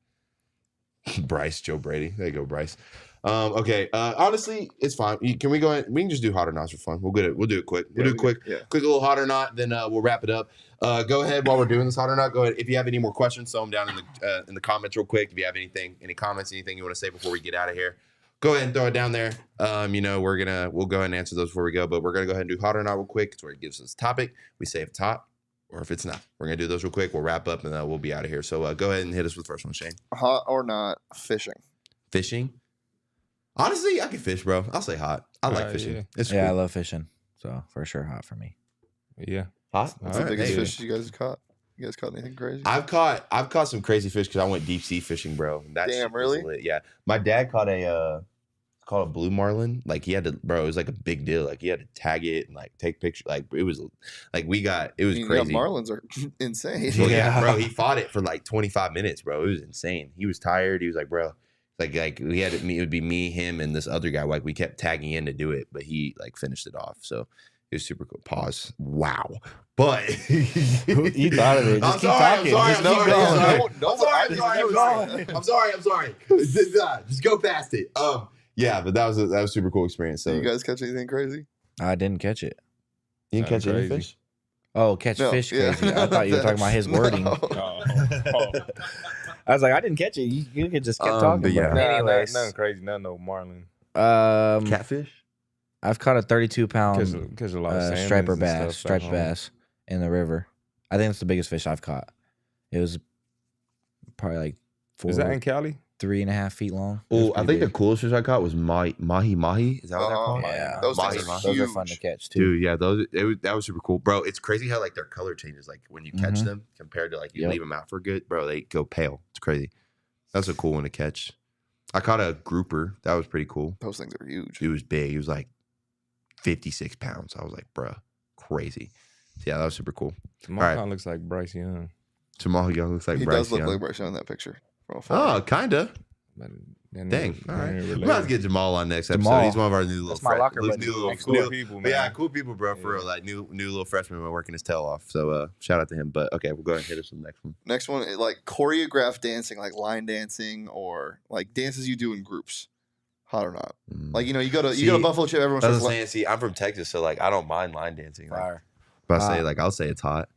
Bryce, Joe Brady. There you go, Bryce. Okay. Honestly, it's fine. Can we go ahead? We can just do hot or nots for fun. We'll do it quick. We'll do it quick. Yeah. Quick little hot or not. Then we'll wrap it up. Go ahead while we're doing this hot or not. Go ahead. If you have any more questions, throw them down in the comments real quick. If you have any comments, anything you want to say before we get out of here, go ahead and throw it down there. We'll go ahead and answer those before we go. But we're gonna go ahead and do hot or not real quick. It's where it gives us a topic. We say if it's hot or if it's not. We're gonna do those real quick. We'll wrap up and then we'll be out of here. So go ahead and hit us with the first one, Shane. Hot or not fishing? Fishing. Honestly, I can fish, bro. I'll say hot. I like fishing. Yeah. It's Yeah, I cool. love fishing. So for sure, hot for me. Yeah. Hot. What's All the right. biggest Hey, fish you guys caught? You guys caught anything crazy? I've caught some crazy fish because I went deep sea fishing, bro. That Damn, shit was really? lit. Yeah. My dad caught it's called a blue marlin. Like he had to, bro. It was like a big deal. Like he had to tag it and like take pictures. Like it was, like it was crazy. Marlins are insane. Well, yeah, Yeah. bro. He fought it for like 25 minutes, bro. It was insane. He was tired. He was like, bro, like we had it would be me, him, and this other guy. Like we kept tagging in to do it, but he like finished it off. So it was super cool. Pause. Wow. But You thought of it. Just keep talking. I'm sorry. Just go past it. Yeah, but that was a super cool experience. So Did you guys catch anything crazy? I didn't catch it. you didn't catch any Crazy. fish? Oh, catch No, fish yeah. crazy. I thought you were talking about his wording. No. I was like, I didn't catch it. You could just keep talking. but yeah. But anyways, Nothing crazy. No marlin. Catfish? I've caught a 32-pound Catch a lot of striper salmons and bass, stuff back striped home. bass in the river. I think it's the biggest fish I've caught. It was probably like Is that in Cali? 3.5 feet long. It was Oh, I pretty think the big. coolest fish I caught was mahi. Is that what they're called? Yeah, Those Mahi, things are mahi. those huge. are fun to catch too. Dude, yeah, that was super cool, bro. It's crazy how like their color changes, like when you catch Mhm. them compared to like you Yep. leave them out for good, bro. They go pale. It's crazy. That's a cool one to catch. I caught a grouper. That was pretty cool. Those things are huge. It was big. It was like 56 pounds. I was like, bro, crazy. Yeah, that was super cool. Jamal All right. kind of looks like Bryce Young. Jamal Young looks like He Bryce does look Young. like Bryce Young in that picture. From afar. Oh, kinda. But then Dang. they- All right. they ain't We're about to related. get Jamal on next episode. Jamal. He's one of our new little That's my locker buddy. Cool people, man. Yeah, cool people, bro. For real, like new little freshman been working his tail off. So shout out to him. But okay, we'll go ahead and hit us with the next one. Next one, like choreographed dancing, like line dancing or like dances you do in groups. Hot or not? Like you go to See, Buffalo Chip, everyone I was starts saying, see, I'm from Texas, so like I don't mind line dancing. Like, Fire. but I say like I'll say it's hot.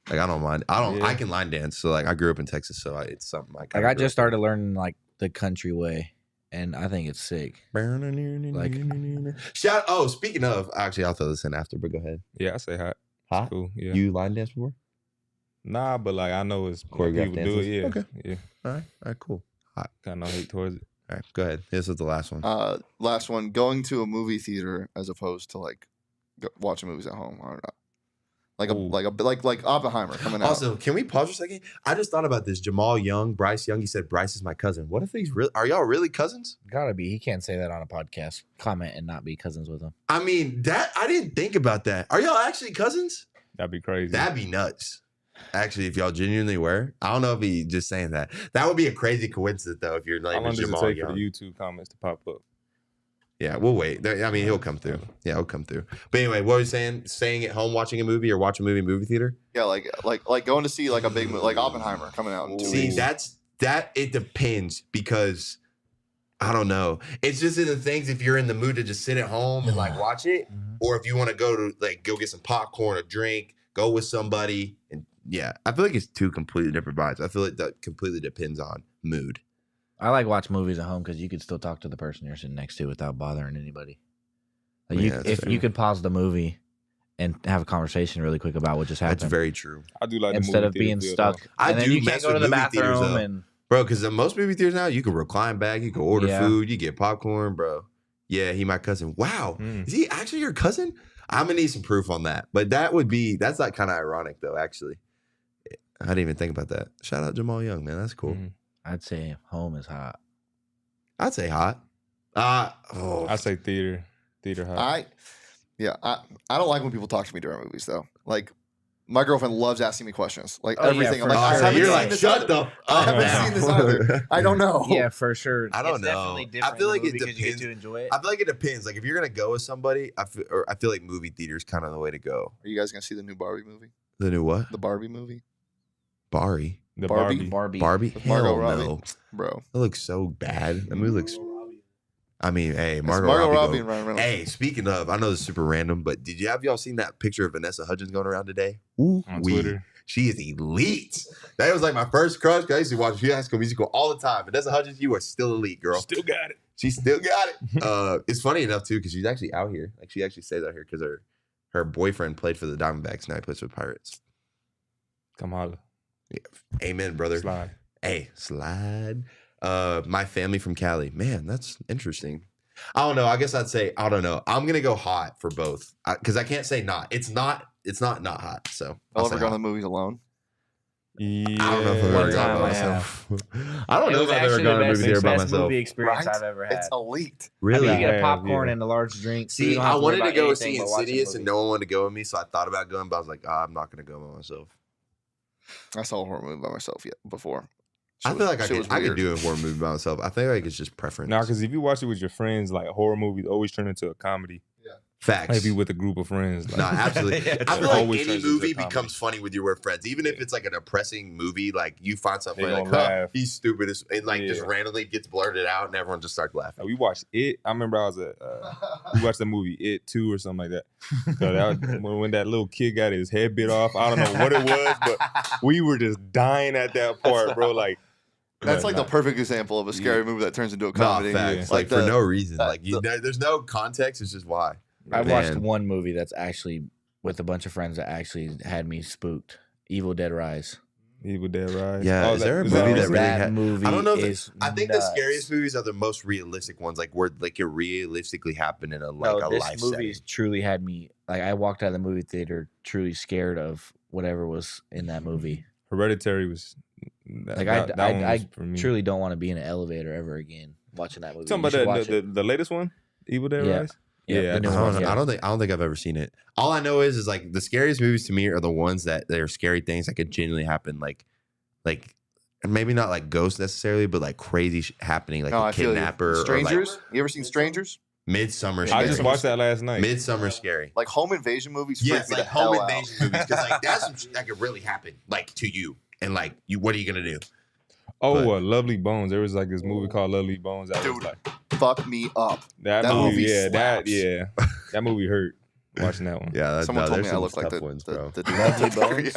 Like I don't mind. Yeah. I can line dance. So like I grew up in Texas, so it's something like Like I just started learning like the country way, and I think it's sick. Like shout. Oh, speaking of, actually, I'll throw this in after. But go ahead. Yeah, I say hot. Hot. Cool. Yeah. You line dance before? Nah, but like I know it's Choreographed people do it. Yeah. dances? Okay. Yeah. All right, cool. Got no hate towards it. All right, go ahead. This is the last one. last one, going to a movie theater as opposed to like watching movies at home. Hot or not? Like Oppenheimer coming out. Also, can we pause for a second? I just thought about this. Jamal Young, Bryce Young. He said Bryce is my cousin. What if he's real? Are y'all really cousins? Gotta be. He can't say that on a podcast. Comment and not be cousins with him. I mean, that I didn't think about that. Are y'all actually cousins? That'd be crazy. That'd be nuts. Actually, if y'all genuinely were, I don't know if he just saying that. That would be a crazy coincidence, though. If you're How like long does it Jamal take for Young. the YouTube comments to pop up? Yeah, we'll wait. I mean, he'll come through. Yeah, he'll come through. But anyway, what were you saying? Staying at home watching a movie or watching a movie in movie theater? Yeah, like going to see like a big movie, like Oppenheimer coming out in 2 See, weeks. it depends because I don't know. It's just in the things if you're in the mood to just sit at home and like watch it, or if you want to go get some popcorn or drink, go with somebody. And yeah, I feel like it's two completely different vibes. I feel like that completely depends on mood. I like watch movies at home because you could still talk to the person you're sitting next to without bothering anybody. Like Yeah, that's if fair. you could pause the movie and have a conversation really quick about what just happened, That's very true. I do like the instead movie of being theater feel, stuck. though. I and then do you can't mess go to with the movie theaters, bathroom though. and Bro, because in most movie theaters now, you can recline back, you can order Yeah. food, you get popcorn, bro. Yeah, he my cousin. Wow. Mm. Is he actually your cousin? I'm gonna need some proof on that. But that's like kind of ironic though, actually. I didn't even think about that. Shout out Jamal Young, man. That's cool. Mhm. I'd say home is hot. I'd say hot. I say theater hot. I don't like when people talk to me during movies though. Like my girlfriend loves asking me questions. Like Oh, yeah, everything. I'm for like, I sure. haven't you're seen like, this shut either. the I haven't fuck seen this up. either. I don't know. Yeah, for sure. I don't It's know. definitely I different feel in like the it movie 'cause you get depends. to enjoy it. I feel like it depends. Like if you're gonna go with somebody, I feel like movie theater's kind of the way to go. Are you guys gonna see the new Barbie movie? The new what? The Barbie movie, Barbie. The Barbie. Barbie. Barbie? With Margot Hell Robbie. no. bro. That looks so bad. That movie looks. I mean, hey, It's Margot, Margot Robbie. Robbie go- and Ryan Reynolds. Hey, speaking of, I know this is super random, but have y'all seen that picture of Vanessa Hudgens going around today? Ooh, On Twitter. She is elite. That was like my first crush. 'Cause I used to watch High School Musical all the time. Vanessa Hudgens, you are still elite, girl. Still got it. She still got it. It's funny enough too because she's actually out here. Like she actually stays out here because her boyfriend played for the Diamondbacks. Now he plays for the Pirates. Come holler. Amen, brother. Slide. Hey, slide. My family from Cali. Man, that's interesting. I don't know. I guess I'd say I don't know. I'm gonna go hot for both because I can't say not. It's not not hot. So Y'all ever say gone to hot. the movies alone? Yeah. I don't know if I've One ever gone time by I myself. I don't It know was if I've ever actually gone to the a movie theater by best myself. movie experience Right? I've ever had. It's elite. Really? I mean, you I get have, popcorn yeah. and a large drink. so you See, don't I have to worry wanted to about go anything see but watching Insidious, the and movie. no one wanted to go with me, so I thought about going, but I was like, I'm not gonna go by myself. I saw a horror movie by myself before. I feel like I Shit was could weird. do a horror movie by myself. I think like it's just preference. Nah, because if you watch it with your friends, like horror movies always turn into a comedy. Facts. Maybe with a group of friends. Like, No, absolutely. Yeah, I feel it like always any turns into a movie comedy. becomes funny with your friends, even if it's like a depressing movie. Like you find something They like, gonna laugh. he's stupid, and like just Yeah. randomly gets blurted out, and everyone just starts laughing. we watched It. I remember I was at, we watched the movie It 2 or something like that. So that when that little kid got his head bit off, I don't know what it was, but we were just dying at that part, bro. Like, That's but like the perfect example of a scary movie that turns into a comedy. No, facts. Yeah. Like for the- no reason. that- Like there's no context. It's just why. I've watched Man. one movie that's actually with a bunch of friends that actually had me spooked. Evil Dead Rise. Evil Dead Rise. Yeah, is there a movie that recent? really that had- movie I don't know. is I think nuts. the scariest movies are the most realistic ones, like where like it realistically happened in a like No, a this life movie setting. truly had me like I walked out of the movie theater truly scared of whatever was in that movie. Hereditary was Like that one I was for me. truly don't want to be in an elevator ever again watching that movie. Talking You should about watch it. the latest one, Evil Dead Yeah. Rise. Yeah, Yeah, the new I one, don't, know. yeah. I don't think I've ever seen it. All I know is like the scariest movies to me are the ones that they're scary things that could genuinely happen, like and maybe not like ghosts necessarily, but like crazy happening, like No, a I feel you. kidnapper or Strangers? like You ever seen Strangers? Midsummer. Yeah, I Scary. just watched that last night. Midsummer Scary. Like home invasion movies freak Yes, me like the hell home out. invasion movies because like that's some shit that could really happen, like to you, and like you. What are you gonna do? but- Lovely Bones. There was like this movie called Lovely Bones. That was Dude, like fuck me up. that that movie. movie Yeah, slaps. that movie hurt. Watching that one. Yeah, Someone told there's me I some look like tough the, ones, the, bro. the dude. Lovely Bones?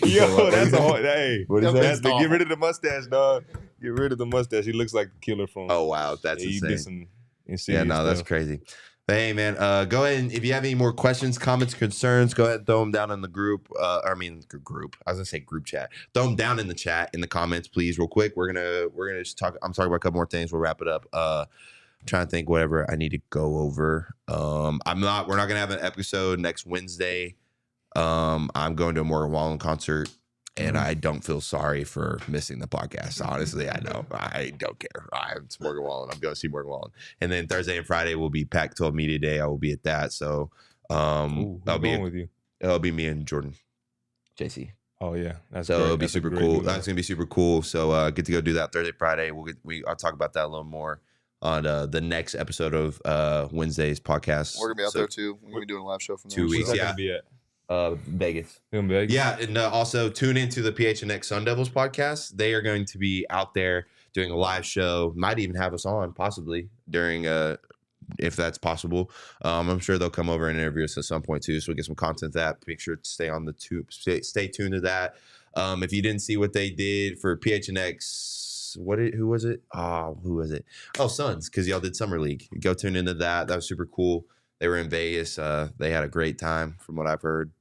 Yo, that's a hard. Hey, What is that? that's the, Awful. get rid of the mustache, dog. Get rid of the mustache. He looks like the killer from. Oh wow, that's yeah, he insane. did some Yeah, insidious no, that's stuff. crazy. But hey, man, go ahead and if you have any more questions, comments, concerns, go ahead and throw them down in the group. Group. I was gonna say group chat. Throw them down in the chat in the comments, please, real quick. We're gonna just talk. I'm talking about a couple more things. We'll wrap it up. I'm trying to think whatever I need to go over. We're not gonna have an episode next Wednesday. I'm going to a Morgan Wallen concert. And I don't feel sorry for missing the podcast. Honestly, I don't care. It's Morgan Wallen. I'm going to see Morgan Wallen. And then Thursday and Friday will be Pac-12 Media Day. I will be at that. So Ooh, that'll going with you. it'll be me and Jordan, JC. Oh yeah, that's So great. it'll be That's a super great cool. movie. That's gonna be super cool. So get to go do that Thursday, Friday. I'll talk about that a little more on the next episode of Wednesday's podcast. We're gonna be out So, there too. We're gonna be doing a live show from there. 2 Where's weeks. that Yeah. gonna be at? Vegas. In Vegas? Yeah, and also tune into the PHNX Sun Devils podcast. They are going to be out there doing a live show. Might even have us on possibly during if that's possible. I'm sure they'll come over and interview us at some point too. So we get some content that. Make sure to stay on the tube. Stay tuned to that. If you didn't see what they did for PHNX, who was it? Who was it? Oh, Suns, because y'all did Summer League. Go tune into that. That was super cool. They were in Vegas. They had a great time from what I've heard.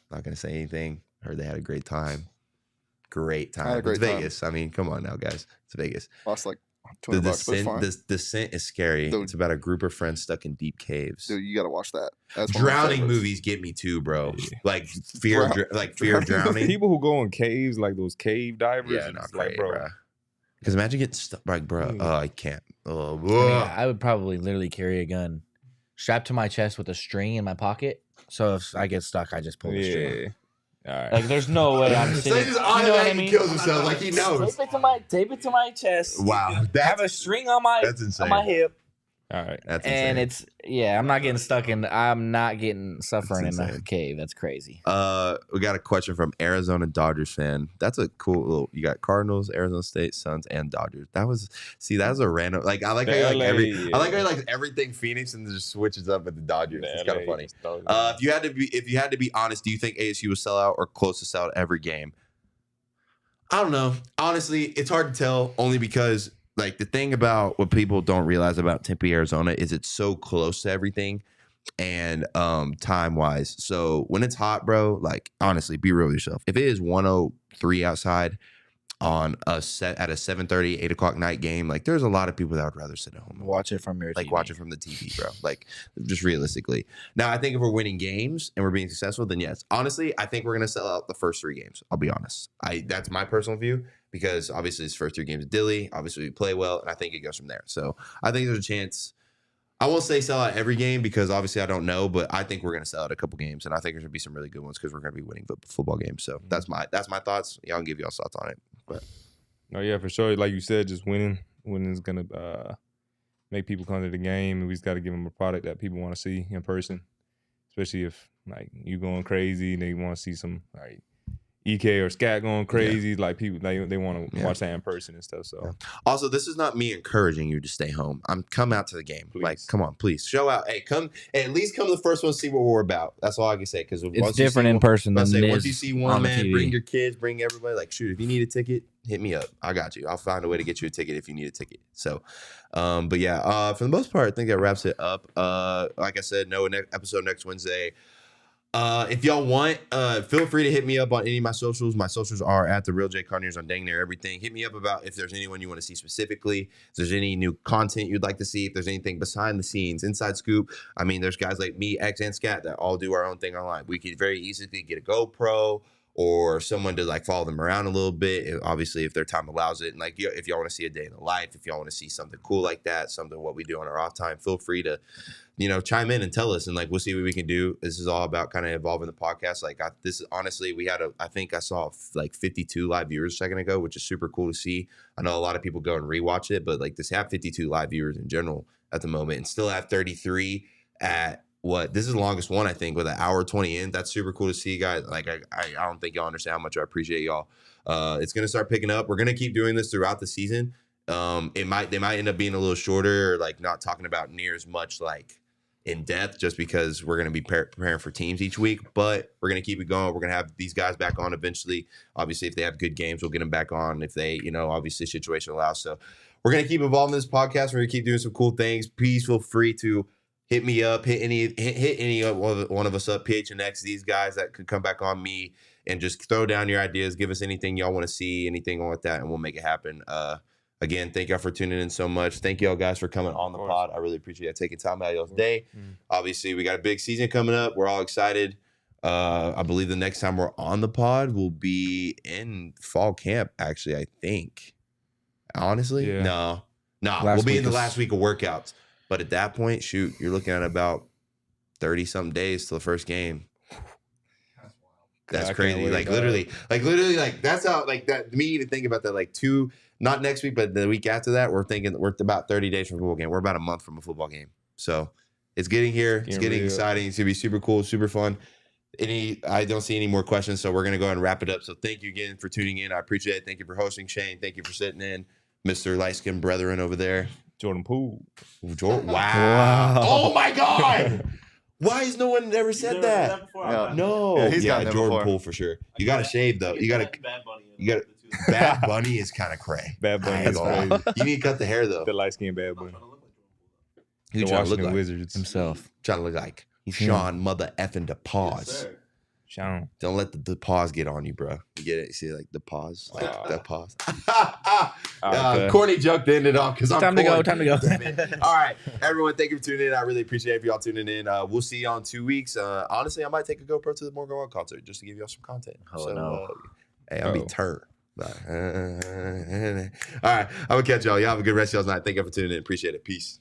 Not going to say anything. Heard they had a great time. Great time. I had a great It's time. Vegas. I mean, come on now, guys. It's Vegas. Lost like The $20 bucks, but it's fine. descent is scary. Dude. It's about a group of friends stuck in deep caves. Dude, you gotta watch that. That's one of my Drowning favorites. movies get me too, bro. Yeah. Like fear of drowning. People who go in caves, like those cave divers, Yeah, and not it's like, great, bro. bro. Because imagine getting stuck, like, bro. Mm. Oh, I can't. Oh, I mean, I would probably literally carry a gun strapped to my chest with a string in my pocket. So if I get stuck, I just pull the string. Yeah. All right. Like there's no way I'm So sitting. he just you know what I automatically mean? kills himself like he knows. Tape it to my chest. Wow, Have that's a string on my that's insane. hip, All right. That's and insane. I'm not getting stuck in. I'm not getting suffering in That's a insane. cave. That's crazy. We got a question from Arizona Dodgers fan. That's a cool little. You got Cardinals, Arizona State, Suns, and Dodgers. That was a random. Like I like how you like LA, I like how you yeah. like everything Phoenix and just switches up with the Dodgers. It's kind of funny. Uh, If you had to be honest, do you think ASU will sell out or close to sell out every game? I don't know. Honestly, it's hard to tell only because like the thing about what people don't realize about Tempe, Arizona is it's so close to everything and time wise. So when it's hot, bro, like honestly, be real with yourself. If it is 103 outside on a set at a 7:30, 8 o'clock night game, like there's a lot of people that would rather sit at home and Watch it from your like TV. watch it from the TV, bro. Like just realistically. Now I think if we're winning games and we're being successful, then yes. Honestly, I think we're gonna sell out the first 3 games. I'll be honest. That's my personal view because obviously his first 3 games of Dilly, obviously we play well, and I think it goes from there. So I think there's a chance. I won't say sell out every game because obviously I don't know, but I think we're going to sell out a couple games, and I think there's going to be some really good ones because we're going to be winning football games. So that's my thoughts. Y'all can give y'all thoughts on it. But No, yeah, for sure. Like you said, just winning is going to make people come to the game, and we just got to give them a product that people want to see in person, especially if like you going crazy and they want to see some like EK or Scat going crazy. Like people, they want to watch that in person and stuff. So also, this is not me encouraging you to stay home. Come out to the game. Please. Like, come on, please show out. Hey, come at least come to the first one, see what we're about. That's all I can say. Because It's different in person than it once you is see one on the man, TV. bring your kids, bring everybody. Like, shoot, if you need a ticket, hit me up. I got you. I'll find a way to get you a ticket if you need a ticket. So, but yeah, for the most part, I think that wraps it up. Like I said, no episode next Wednesday. If y'all want, feel free to hit me up on any of my socials. My socials are at the real J Conyers on dang near everything. Hit me up about if there's anyone you want to see specifically. If there's any new content you'd like to see. If there's anything behind the scenes, inside scoop. I mean, there's guys like me, X, and Scat that all do our own thing online. We could very easily get a GoPro or someone to like follow them around a little bit. Obviously, if their time allows it. And like, if y'all want to see a day in the life, if y'all want to see something cool like that, something what we do on our off time, feel free to, chime in and tell us, and like we'll see what we can do. This is all about kind of evolving the podcast. Like this is honestly, I think I saw like 52 live viewers a second ago, which is super cool to see. I know a lot of people go and rewatch it, but like this have 52 live viewers in general at the moment, and still have 33 at what this is the longest one I think with an hour 20 in. That's super cool to see, guys. Like I don't think y'all understand how much I appreciate y'all. It's gonna start picking up. We're gonna keep doing this throughout the season. They might end up being a little shorter, or like not talking about near as much like in depth, just because we're going to be preparing for teams each week, but we're going to keep it going. We're going to have these guys back on eventually. Obviously, if they have good games, we'll get them back on if they, obviously situation allows. So we're going to keep evolving this podcast. We're going to keep doing some cool things. Please feel free to hit me up, hit any one of us up, PHNX, these guys that could come back on me, and just throw down your ideas. Give us anything y'all want to see, anything like that, and we'll make it happen. Again, thank y'all for tuning in so much. Thank y'all guys for coming on the pod. I really appreciate you taking time out of y'all's day. Obviously, we got a big season coming up. We're all excited. I believe the next time we're on the pod will be in fall camp, actually, I think. Honestly? Yeah. No. We'll be in the last week of workouts. But at that point, shoot, you're looking at about 30-something days till the first game. That's crazy. Literally, that's how, like, that, me to think about that, like, not next week, but the week after that, we're thinking we're about 30 days from a football game. We're about a month from a football game. So it's getting here. It's getting exciting. It's going to be super cool, super fun. I don't see any more questions, so we're going to go ahead and wrap it up. So thank you again for tuning in. I appreciate it. Thank you for hosting, Shane. Thank you for sitting in. Mr. Light-skinned brethren over there. Jordan Poole. Wow. Oh, my God. Why has no one ever said that? No. Yeah, he's gotten that Jordan before. Poole for sure. You got to shave, though. You got to. Bad Bunny is kind of cray. Bad Bunny is crazy. You need to cut the hair though. The light skinned Bad Bunny. Who's The trying to look Washington like? Wizards himself. Trying to look like Sean mother effing DePause. Sean. Don't let the pause get on you, bro. You get it? You see, like the pause, like the pause. Okay. Corny joke to end it off because I'm Time to go. corny. Time to go. All right, everyone, thank you for tuning in. I really appreciate y'all tuning in. We'll see y'all in 2 weeks. Honestly, I might take a GoPro to the Morgan Wallen concert just to give y'all some content. Oh, no. Hey, I'll be turned. All right, I'm gonna catch y'all. Y'all have a good rest of y'all's night. Thank you for tuning in. Appreciate it. Peace.